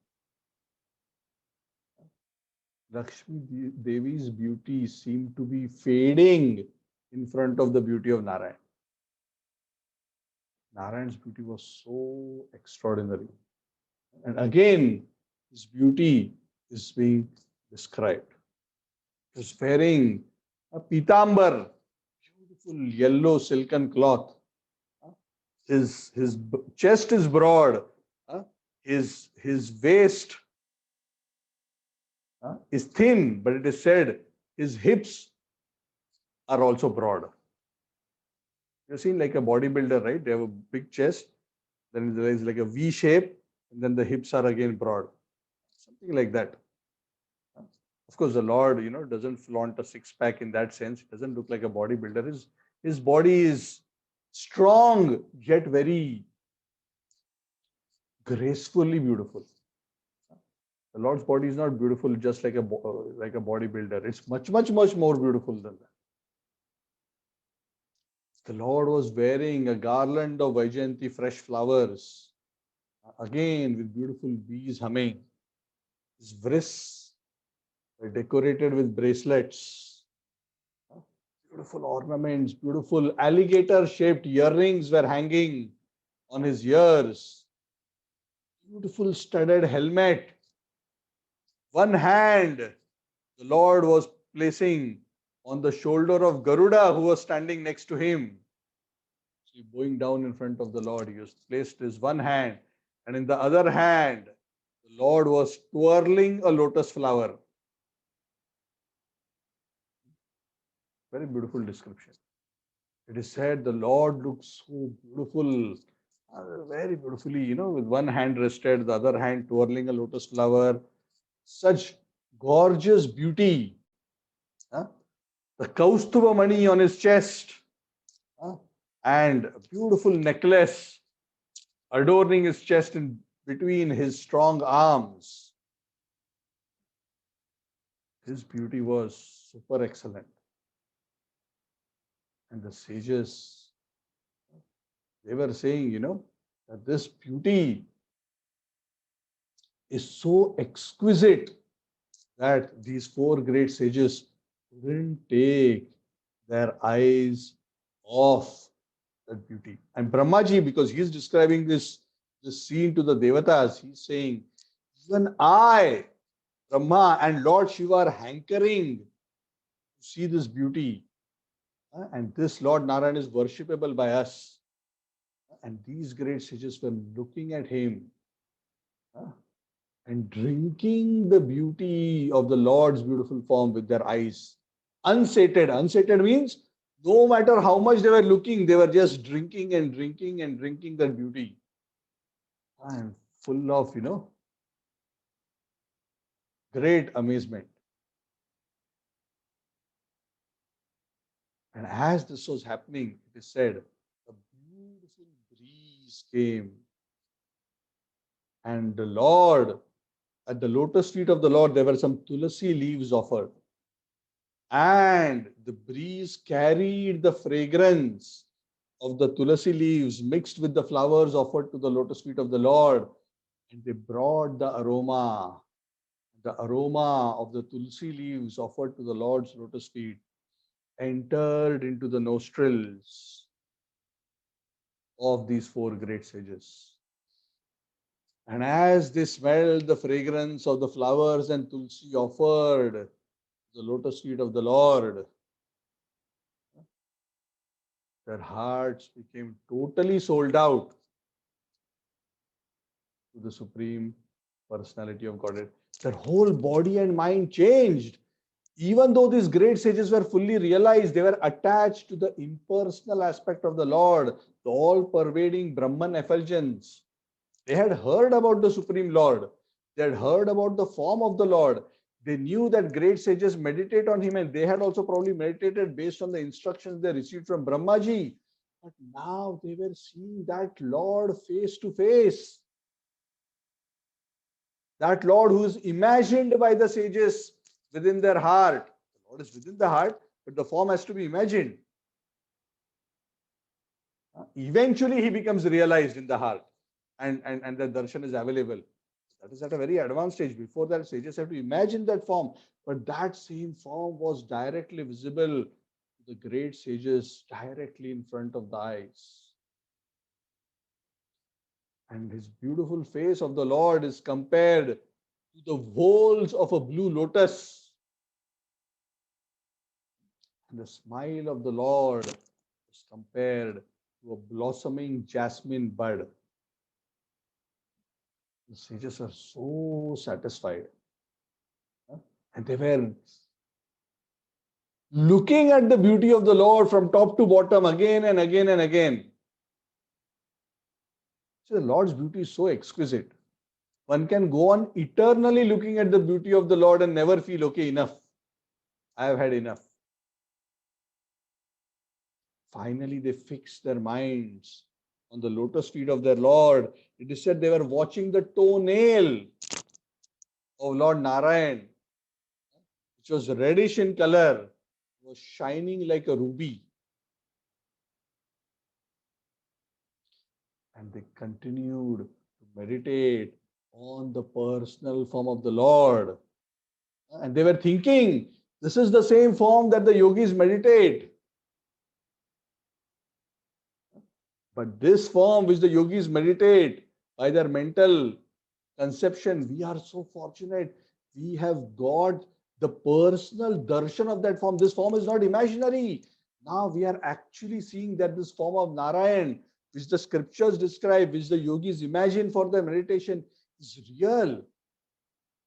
Lakshmi Devi's beauty seemed to be fading in front of the beauty of Narayan. Narayan's beauty was so extraordinary. And again, his beauty is being described. He was wearing a pitambar, beautiful yellow silken cloth. His chest is broad. His waist is thin, but it is said his hips are also broad. You've seen like a bodybuilder, right? They have a big chest, then there is like a V shape, and then the hips are again broad. Something like that. Of course, the Lord, doesn't flaunt a six-pack in that sense. It doesn't look like a bodybuilder. His body is strong, yet very gracefully beautiful. The Lord's body is not beautiful just like a bodybuilder. It's much, much, much more beautiful than that. The Lord was wearing a garland of Vaijayanti fresh flowers, again with beautiful bees humming. His wrists were decorated with bracelets, beautiful ornaments, beautiful alligator-shaped earrings were hanging on his ears, beautiful studded helmet. One hand the Lord was placing on the shoulder of Garuda, who was standing next to him. So bowing down in front of the Lord, he has placed his one hand, and in the other hand, the Lord was twirling a lotus flower. Very beautiful description. It is said the Lord looks so beautiful, very beautifully, with one hand rested, the other hand twirling a lotus flower. Such gorgeous beauty. The Kaustubha Mani on his chest, and a beautiful necklace adorning his chest in between his strong arms. His beauty was super excellent. And the sages, they were saying, that this beauty is so exquisite that these four great sages couldn't take their eyes off that beauty. And Brahmaji, because he's describing this scene to the Devatas, he's saying, even I, Brahma and Lord Shiva are hankering to see this beauty. And this Lord Narayan is worshipable by us. And these great sages were looking at him and drinking the beauty of the Lord's beautiful form with their eyes. Unsated. Unsated means no matter how much they were looking, they were just drinking and drinking and drinking that beauty. And full of, great amazement. And as this was happening, it is said, a beautiful breeze came. And the Lord, at the lotus feet of the Lord, there were some tulasi leaves offered. And the breeze carried the fragrance of the tulasi leaves mixed with the flowers offered to the lotus feet of the Lord. And they brought the aroma of the tulsi leaves offered to the Lord's lotus feet entered into the nostrils of these four great sages. And as they smelled the fragrance of the flowers and tulsi offered to the lotus feet of the Lord, their hearts became totally sold out to the Supreme Personality of Godhead. Their whole body and mind changed. Even though these great sages were fully realized, they were attached to the impersonal aspect of the Lord, the all-pervading Brahman effulgence. They had heard about the Supreme Lord. They had heard about the form of the Lord. They knew that great sages meditate on him, and they had also probably meditated based on the instructions they received from Brahmaji. But now they were seeing that Lord face to face. That Lord who is imagined by the sages within their heart. The Lord is within the heart, but the form has to be imagined. Eventually, he becomes realized in the heart, and the darshan is available. That is at a very advanced stage. Before that, sages have to imagine that form, but that same form was directly visible to the great sages directly in front of the eyes. And his beautiful face of the Lord is compared to the whorls of a blue lotus. And the smile of the Lord is compared to a blossoming jasmine bud. The sages are so satisfied. And they were looking at the beauty of the Lord from top to bottom again and again and again. So the Lord's beauty is so exquisite. One can go on eternally looking at the beauty of the Lord and never feel, okay, enough. I have had enough. Finally, they fixed their minds on the lotus feet of their Lord. It is said they were watching the toenail of Lord Narayan, which was reddish in color, was shining like a ruby. And they continued to meditate on the personal form of the Lord. And they were thinking, this is the same form that the yogis meditate. But this form which the yogis meditate by their mental conception, we are so fortunate. We have got the personal darshan of that form. This form is not imaginary. Now we are actually seeing that this form of Narayan, which the scriptures describe, which the yogis imagine for their meditation, is real.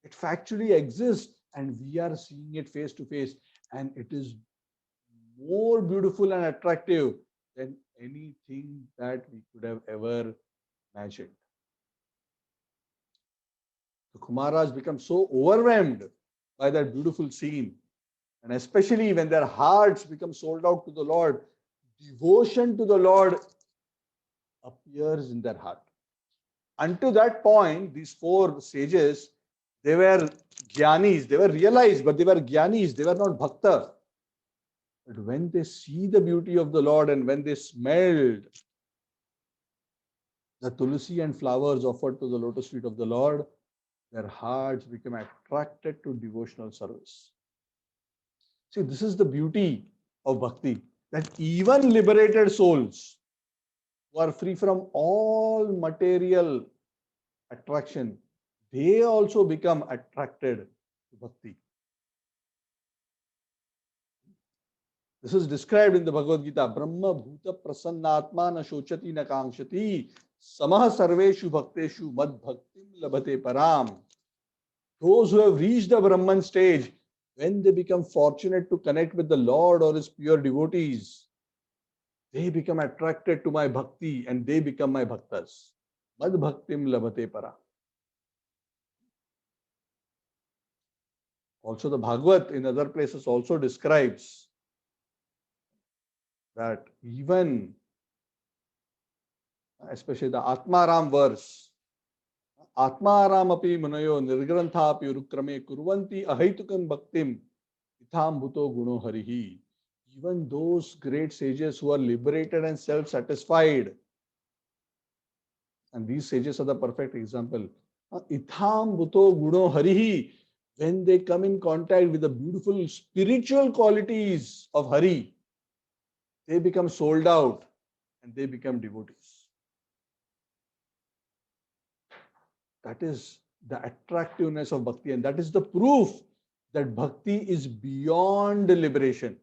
It factually exists, and we are seeing it face to face, and it is more beautiful and attractive than anything that we could have ever imagined. The Kumaras become so overwhelmed by that beautiful scene, and especially when their hearts become sold out to the Lord, devotion to the Lord appears in their heart. Until that point, these four sages, they were jnanis, they were realized, but they were jnanis, they were not bhakta. But when they see the beauty of the Lord and when they smelled the tulsi and flowers offered to the lotus feet of the Lord, their hearts became attracted to devotional service. See, this is the beauty of bhakti, that even liberated souls who are free from all material attraction, they also become attracted to bhakti. This is described in the Bhagavad Gita. Brahma bhuta prasannatma na shochati na kankshati samah sarveshu bhakteshu mad bhaktim labhate param. Those who have reached the Brahman stage, when they become fortunate to connect with the Lord or his pure devotees, they become attracted to my bhakti and they become my bhaktas. Mad bhaktim labhate param. Also, the Bhagavad in other places also describes that even, especially the Atmaram verse, Atmaram api munayo nirgrantha api urukrame kurvanti ahaitukam bhaktim itham bhuto guno harihi. Even those great sages who are liberated and self-satisfied, and these sages are the perfect example. Itham bhuto guno harihi. When they come in contact with the beautiful spiritual qualities of Hari, they become sold out and they become devotees. That is the attractiveness of bhakti, and that is the proof that bhakti is beyond liberation.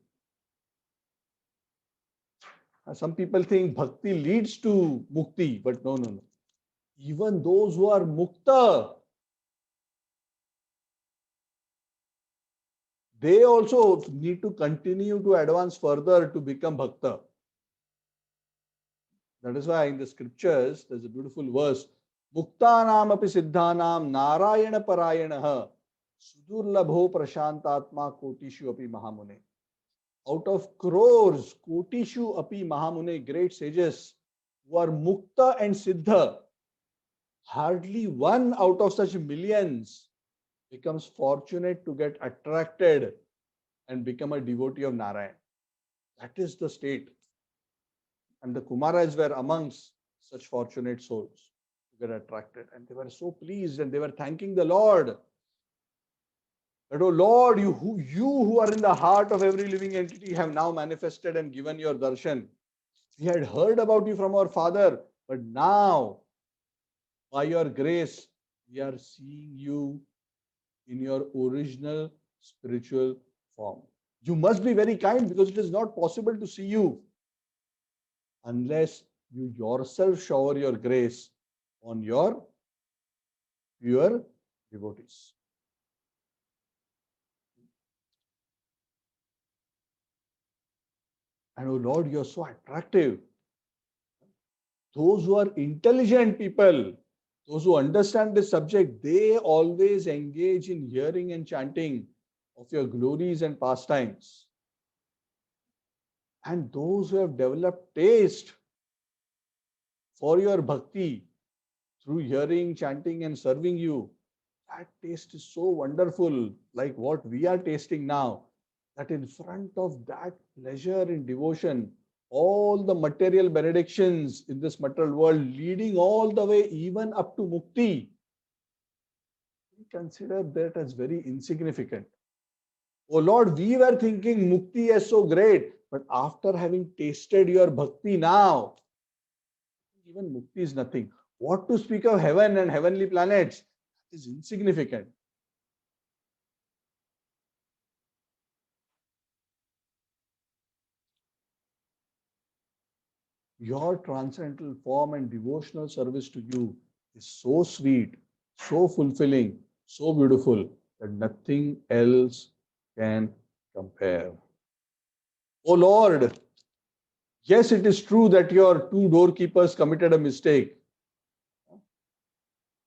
Some people think bhakti leads to mukti, but no. Even those who are mukta, they also need to continue to advance further to become bhakta. That is why in the scriptures, there's a beautiful verse. Muktanam api siddhanam Narayana Parayanaha Sudurlabho Prashantatma Kotishu api Mahamune. Out of crores, Kotishu api Mahamune, great sages who are Mukta and Siddha, hardly one out of such millions becomes fortunate to get attracted and become a devotee of Narayan. That is the state. And the Kumaras were amongst such fortunate souls who get attracted. And they were so pleased and they were thanking the Lord. That, oh Lord, you who are in the heart of every living entity have now manifested and given your darshan. We had heard about you from our father, but now, by your grace, we are seeing you in your original spiritual form. You must be very kind because it is not possible to see you unless you yourself shower your grace on your pure devotees. And oh Lord, you are so attractive. Those who are intelligent people, those who understand this subject, they always engage in hearing and chanting of your glories and pastimes. And those who have developed taste for your bhakti through hearing, chanting, and serving you, that taste is so wonderful, like what we are tasting now, that in front of that pleasure in devotion, all the material benedictions in this material world, leading all the way even up to mukti, we consider that as very insignificant. Oh Lord, we were thinking mukti is so great, but after having tasted your bhakti now, even mukti is nothing. What to speak of heaven and heavenly planets? That is insignificant. Your transcendental form and devotional service to you is so sweet, so fulfilling, so beautiful that nothing else can compare. Oh Lord, yes, it is true that your two doorkeepers committed a mistake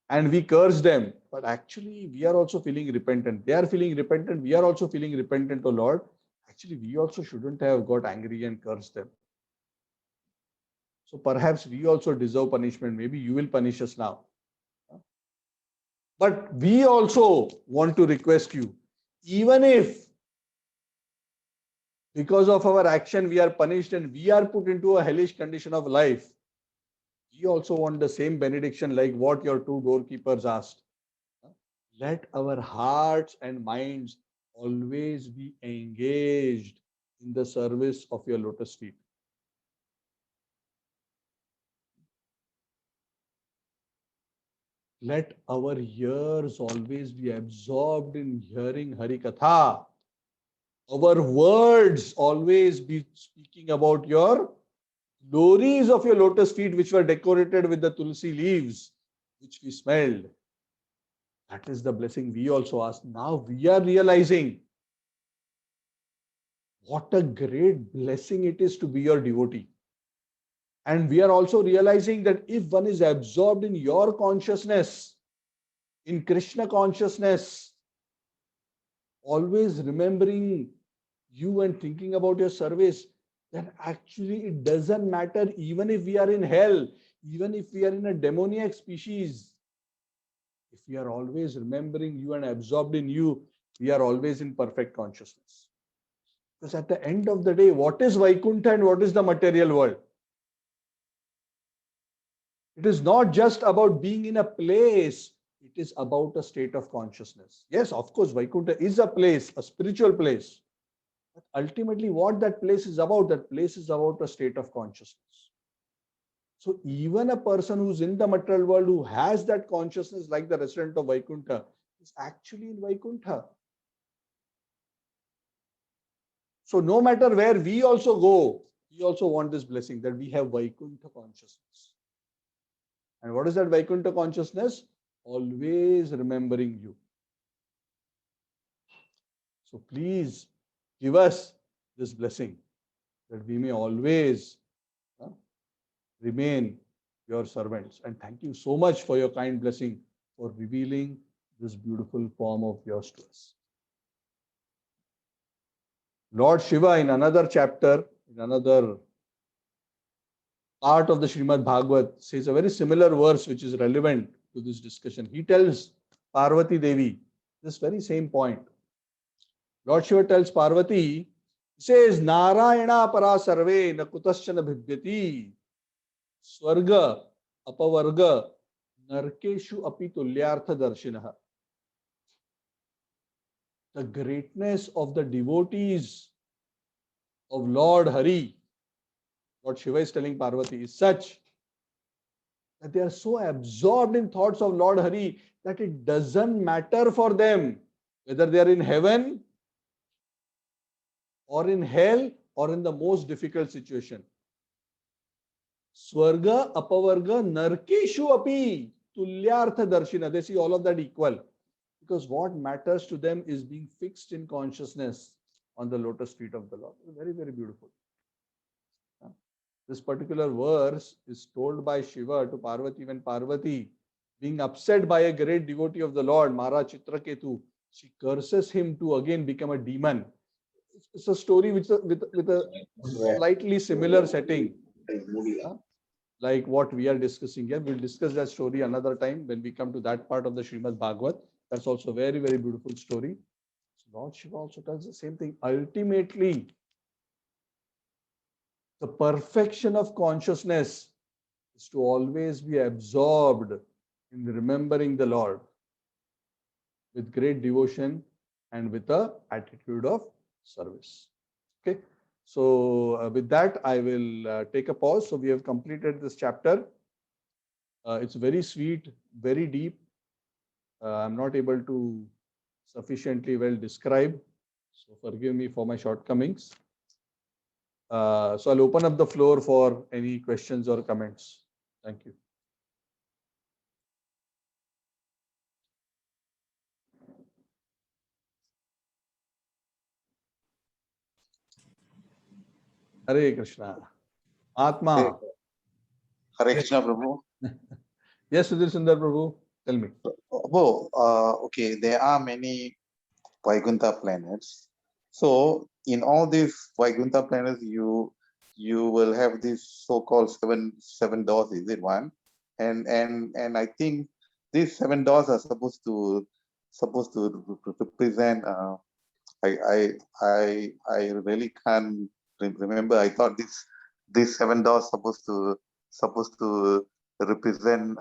and we curse them, but actually we are also feeling repentant. They are feeling repentant, we are also feeling repentant, oh Lord. Actually, we also shouldn't have got angry and cursed them. So perhaps we also deserve punishment. Maybe you will punish us now. But we also want to request you, even if because of our action we are punished and we are put into a hellish condition of life, we also want the same benediction like what your two doorkeepers asked. Let our hearts and minds always be engaged in the service of your lotus feet. Let our ears always be absorbed in hearing Hari Katha. Our words always be speaking about your glories of your lotus feet, which were decorated with the tulsi leaves, which we smelled. That is the blessing we also ask. Now we are realizing what a great blessing it is to be your devotee. And we are also realizing that if one is absorbed in your consciousness, in Krishna consciousness, always remembering you and thinking about your service, then actually it doesn't matter even if we are in hell, even if we are in a demoniac species. If we are always remembering you and absorbed in you, we are always in perfect consciousness. Because at the end of the day, what is Vaikuntha and what is the material world? It is not just about being in a place, it is about a state of consciousness. Yes, of course, Vaikuntha is a place, a spiritual place. But ultimately, what that place is about a state of consciousness. So even a person who's in the material world who has that consciousness like the resident of Vaikuntha is actually in Vaikuntha. So no matter where we also go, we also want this blessing that we have Vaikuntha consciousness. And what is that Vaikuntha consciousness? Always remembering you. So please give us this blessing that we may always remain your servants. And thank you so much for your kind blessing for revealing this beautiful form of yours to us. Lord Shiva, in another chapter, in another part of the Srimad Bhagavat, says a very similar verse which is relevant to this discussion. He tells Parvati Devi this very same point. Lord Shiva tells Parvati, he says, Narayana para sarve na kutaschana bhibyati swarga apavarga narkeshu api tulyartha darshinah. The greatness of the devotees of Lord Hari, what Shiva is telling Parvati, is such that they are so absorbed in thoughts of Lord Hari that it doesn't matter for them whether they are in heaven or in hell or in the most difficult situation. Swarga, apavarga, narkeshu api tulyartha darshina. They see all of that equal. Because what matters to them is being fixed in consciousness on the lotus feet of the Lord. Very, very beautiful. This particular verse is told by Shiva to Parvati when Parvati, being upset by a great devotee of the Lord, Mara Chitraketu, she curses him to again become a demon. It's a story with a slightly similar setting, like what we are discussing here. We'll discuss that story another time when we come to that part of the Srimad Bhagavat. That's also a very, very beautiful story. So Lord Shiva also tells the same thing. Ultimately, the perfection of consciousness is to always be absorbed in remembering the Lord with great devotion and with an attitude of service. Okay. So with that, I will take a pause. So we have completed this chapter. It's very sweet, very deep. I'm not able to sufficiently well describe. So forgive me for my shortcomings. So I'll open up the floor for any questions or comments. Thank you. Hare Krishna. Atma. Hare Krishna, Prabhu. Yes, Sudhir Sundar Prabhu, tell me. Oh, okay, there are many Vaikuntha planets. So in all these Vaikuntha planets, you will have these so-called seven doors. Is it one? And I think these 7 doors are supposed to represent. I really can't remember. I thought these 7 doors supposed to represent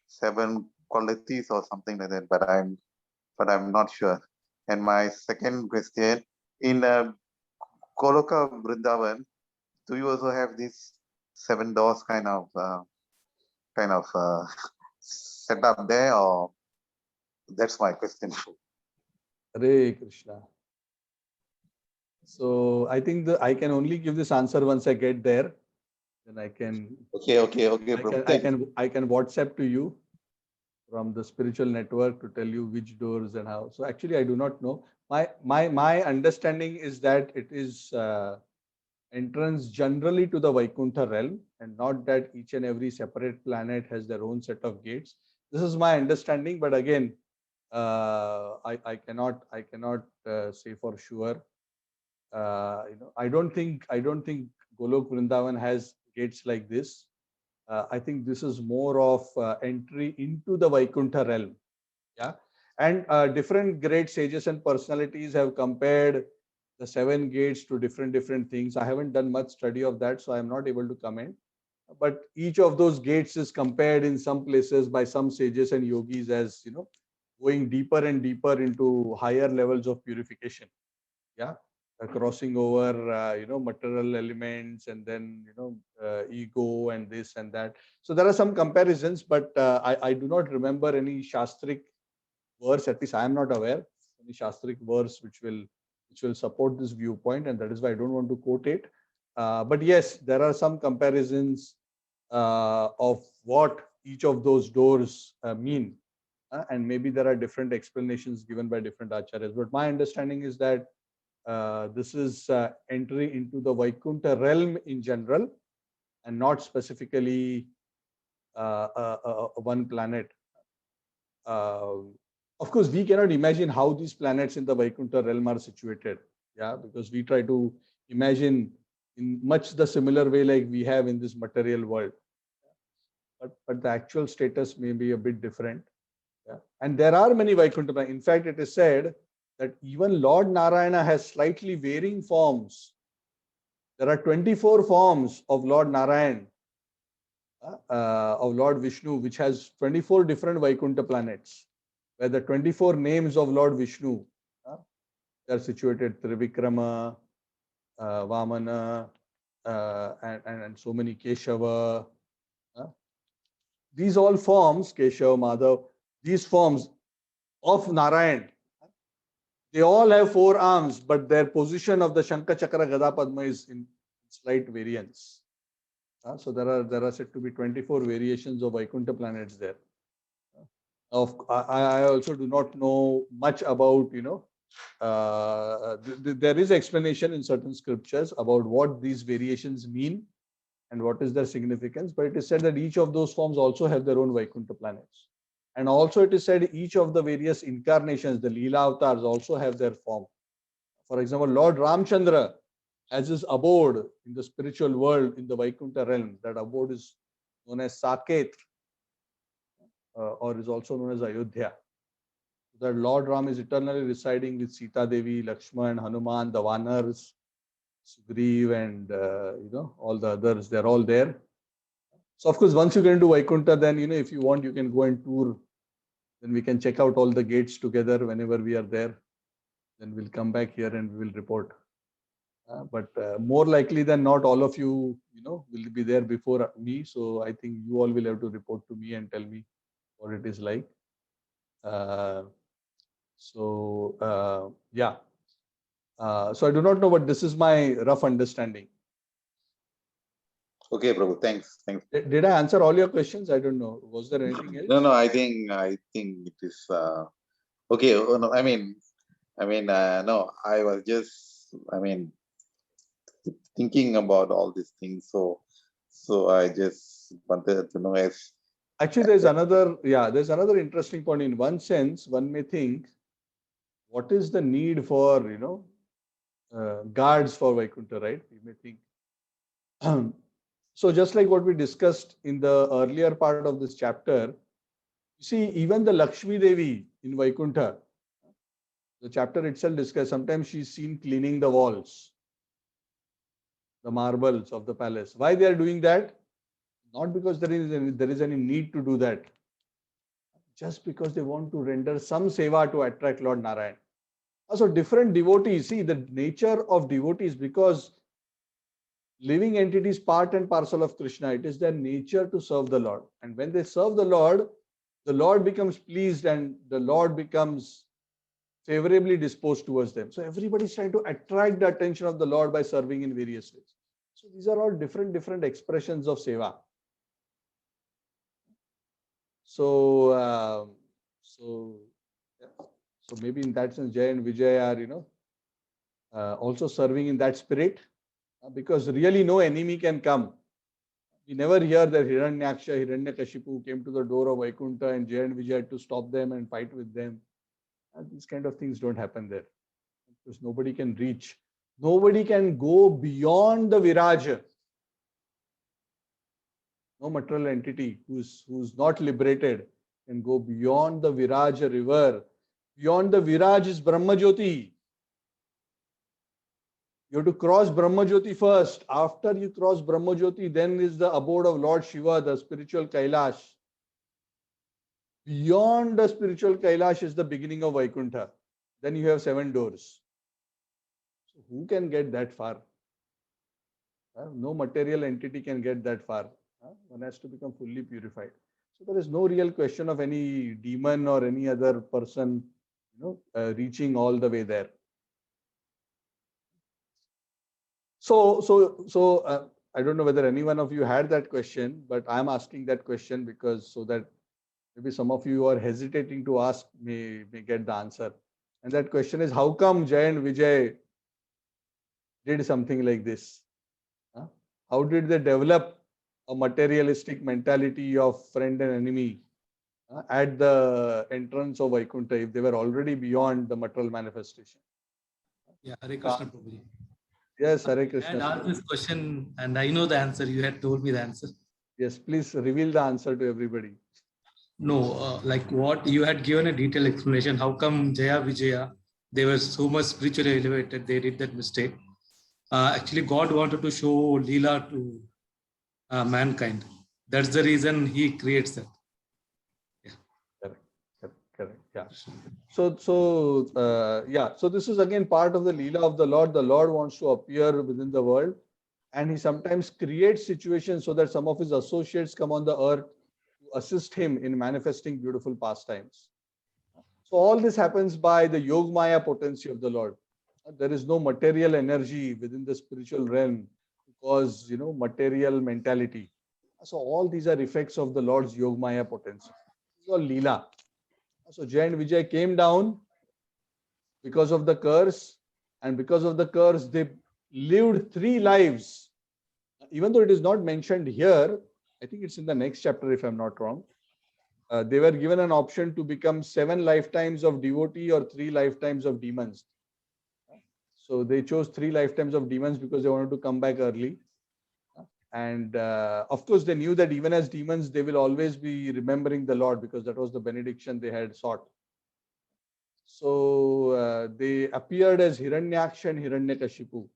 7 qualities or something like that. But I'm not sure. And my second question, in Goloka Vrindavan, do you also have these 7 doors kind of set up there, or that's my question? Hare Krishna. So I think I can only give this answer once I get there. Then I can. Okay. I can WhatsApp to you from the spiritual network to tell you which doors and how. So actually, I do not know. My understanding is that it is entrance generally to the Vaikuntha realm, and not that each and every separate planet has their own set of gates. This is my understanding, but again, I cannot say for sure. I don't think Golok Vrindavan has gates like this. I think this is more of entry into the Vaikuntha realm. Yeah. And different great sages and personalities have compared the 7 gates to different things. I haven't done much study of that, so I'm not able to comment. But each of those gates is compared in some places by some sages and yogis as, going deeper and deeper into higher levels of purification. Yeah. Crossing over, material elements, and then, ego and this and that. So there are some comparisons, but I do not remember any Shastric verse, at least I am not aware, any Shastric verse which will support this viewpoint, and that is why I don't want to quote it. But yes, there are some comparisons of what each of those doors mean. And maybe there are different explanations given by different acharyas. But my understanding is that this is entry into the Vaikuntha realm in general, and not specifically one planet. Of course, we cannot imagine how these planets in the Vaikuntha realm are situated. Yeah, because we try to imagine in much the similar way like we have in this material world. But the actual status may be a bit different. Yeah. And there are many Vaikuntha. In fact, it is said that even Lord Narayana has slightly varying forms. There are 24 forms of Lord Narayan, of Lord Vishnu, which has 24 different Vaikuntha planets, where the 24 names of Lord Vishnu, they are situated: Trivikrama, Vamana, and so many Keshava. These all forms, Keshava, Madhav, these forms of Narayan, they all have 4 arms, but their position of the Shankha Chakra Gada Padma is in slight variance. So there are said to be 24 variations of Vaikuntha planets there. I also do not know much about, there is explanation in certain scriptures about what these variations mean and what is their significance, but it is said that each of those forms also have their own Vaikuntha planets. And also it is said each of the various incarnations, the Leela avatars, also have their form. For example, Lord Ramchandra has his abode in the spiritual world in the Vaikuntha realm. That abode is known as Saket, or is also known as Ayodhya. That Lord Ram is eternally residing with Sita Devi, Lakshman, Hanuman, the Vanars, Sugriv, and all the others. They're all there. So of course, once you get into Vaikuntha, then if you want, you can go and tour. Then we can check out all the gates together whenever we are there. Then we'll come back here and we will report. But more likely than not, all of you, will be there before me. So I think you all will have to report to me and tell me what it is like. Yeah. So I do not know, but this is my rough understanding. Okay, Prabhu. Thanks. Did I answer all your questions? I don't know. Was there anything else? No. I think it is okay. No, no. I was just thinking about all these things. So I just wanted to know if actually there's another interesting point. In one sense, one may think, what is the need for guards for Vaikuntha, right? We may think. So just like what we discussed in the earlier part of this chapter, you see, even the Lakshmi Devi in Vaikuntha, the chapter itself discussed, sometimes she's seen cleaning the walls, the marbles of the palace. Why they are doing that? Not because there is any need to do that, just because they want to render some seva to attract Lord Narayan. So different devotees, see the nature of devotees, because living entities part and parcel of Krishna, it is their nature to serve the Lord. And when they serve the Lord becomes pleased and the Lord becomes favorably disposed towards them. So everybody is trying to attract the attention of the Lord by serving in various ways. So these are all different expressions of seva. So maybe in that sense, Jay and Vijay are also serving in that spirit, because really no enemy can come. We never hear that Hiranyaksha, Hiranyakashipu came to the door of Vaikuntha and Jay and Vijay had to stop them and fight with them. And these kind of things don't happen there, because nobody can reach. Nobody can go beyond the Viraj. No material entity who's not liberated can go beyond the Viraj river. Beyond the Viraj is Brahmajyoti. You have to cross Brahmajyoti first. After you cross Brahmajyoti, then is the abode of Lord Shiva, the spiritual Kailash. Beyond the spiritual Kailash is the beginning of Vaikuntha. Then you have 7 doors. So who can get that far? No material entity can get that far. One has to become fully purified. So there is no real question of any demon or any other person, reaching all the way there. So I don't know whether any one of you had that question, but I'm asking that question because so that maybe some of you who are hesitating to ask may get the answer. And that question is, how come Jay and Vijay did something like this? How did they develop a materialistic mentality of friend and enemy at the entrance of Vaikuntha if they were already beyond the material manifestation. Yeah, Hare Krishna Prabhuji. Yes, Hare I had Krishna. asked this question and I know the answer. You had told me the answer. Yes, please reveal the answer to everybody. No, like what you had given a detailed explanation. How come Jaya Vijaya, they were so much spiritually elevated, they did that mistake. Actually, God wanted to show Leela to mankind. That's the reason He creates that. Correct. Yeah. So this is again part of the Leela of the Lord. The Lord wants to appear within the world, and He sometimes creates situations so that some of His associates come on the earth to assist Him in manifesting beautiful pastimes. So all this happens by the Yogmaya potency of the Lord. There is no material energy within the spiritual realm to cause, material mentality. So all these are effects of the Lord's Yogmaya potency. This is all Leela. So Jay and Vijay came down because of the curse, and because of the curse, they lived 3 lives. Even though it is not mentioned here, I think it's in the next chapter, if I'm not wrong. They were given an option to become 7 lifetimes of devotee or 3 lifetimes of demons. So they chose 3 lifetimes of demons because they wanted to come back early. And of course, they knew that even as demons, they will always be remembering the Lord because that was the benediction they had sought. So they appeared as Hiranyaksha and Hiranyakashipu,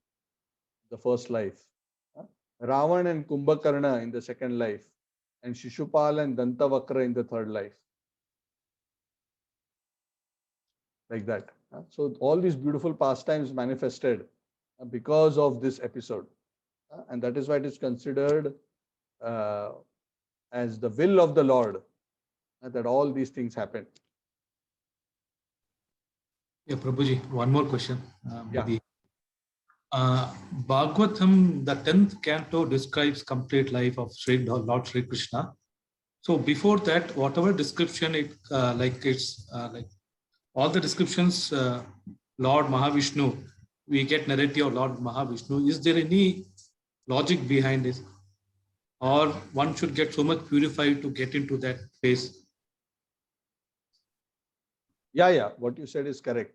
the first life. Ravan and Kumbhakarna in the second life. And Shishupal and Dantavakra in the third life. Like that. So all these beautiful pastimes manifested because of this episode. And that is why it is considered as the will of the Lord that all these things happen. Yeah, Prabhuji, one more question. Yeah. Maybe. Bhagavatam, the 10th canto describes complete life of Lord Sri Krishna. So before that, whatever description it's like all the descriptions, Lord Mahavishnu, we get narrative of Lord Mahavishnu. Is there any logic behind this? Or one should get so much purified to get into that phase? Yeah. What you said is correct.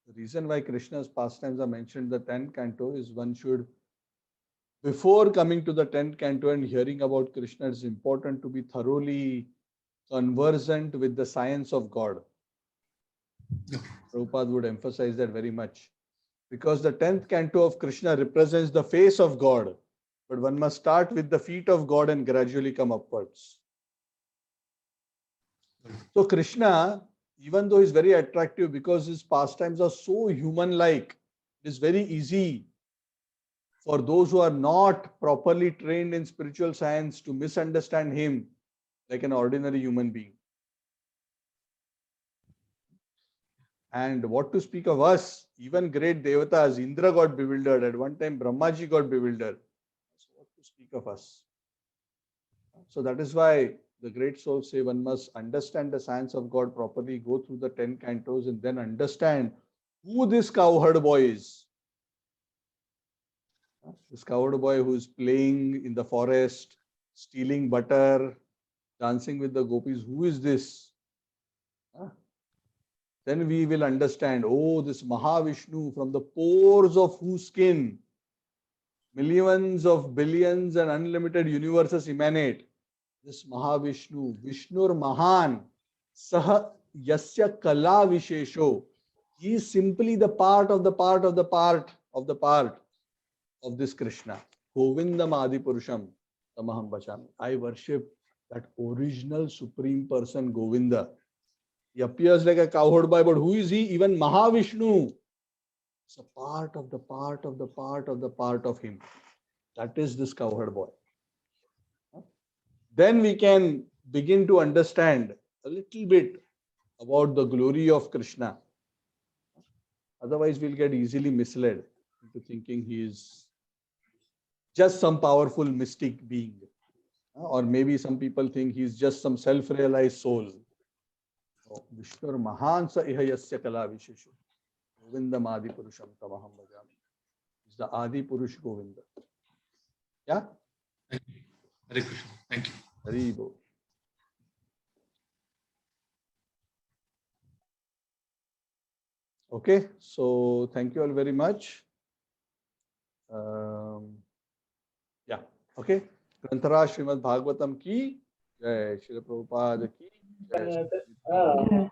The reason why Krishna's pastimes are mentioned in the 10th canto is one should, before coming to the 10th canto and hearing about Krishna, it's important to be thoroughly conversant with the science of God. Yeah. Prabhupada would emphasize that very much. Because the 10th canto of Krishna represents the face of God. But one must start with the feet of God and gradually come upwards. So Krishna, even though he's very attractive because his pastimes are so human-like, it is very easy for those who are not properly trained in spiritual science to misunderstand him like an ordinary human being. And what to speak of us, even great devatas, Indra got bewildered. At one time, Brahmaji got bewildered. So what to speak of us? So that is why the great souls say one must understand the science of God properly, go through the 10 cantos and then understand who this cowherd boy is. This cowherd boy who is playing in the forest, stealing butter, dancing with the gopis. Who is this? Then we will understand, oh, this Mahavishnu, from the pores of whose skin millions of billions and unlimited universes emanate. This Mahavishnu, Vishnur Mahan, Saha Yasya Kala Vishesho. He is simply the part of the part of the part of the part of this Krishna. Govindam Adi Purusham Tamaham Bachami. I worship that original supreme person, Govinda. He appears like a cowherd boy, but who is he? Even Mahavishnu. It's a part of the part of the part of the part of him. That is this cowherd boy. Then we can begin to understand a little bit about the glory of Krishna. Otherwise, we'll get easily misled into thinking he is just some powerful mystic being. Or maybe some people think he's just some self-realized soul. Vishnur Mahan Sa Ihayasya Kala Visheshu. Govindam Adi Purusham Tamaham Bhajami. It's the Adi Purush Govinda. Yeah? Hare Hare Krishna. Thank you. Hari Bol. Okay, so thank you all very much. Yeah, okay. Grantharaj Srimad Bhagavatam ki jai, Srila Prabhupada ki jai.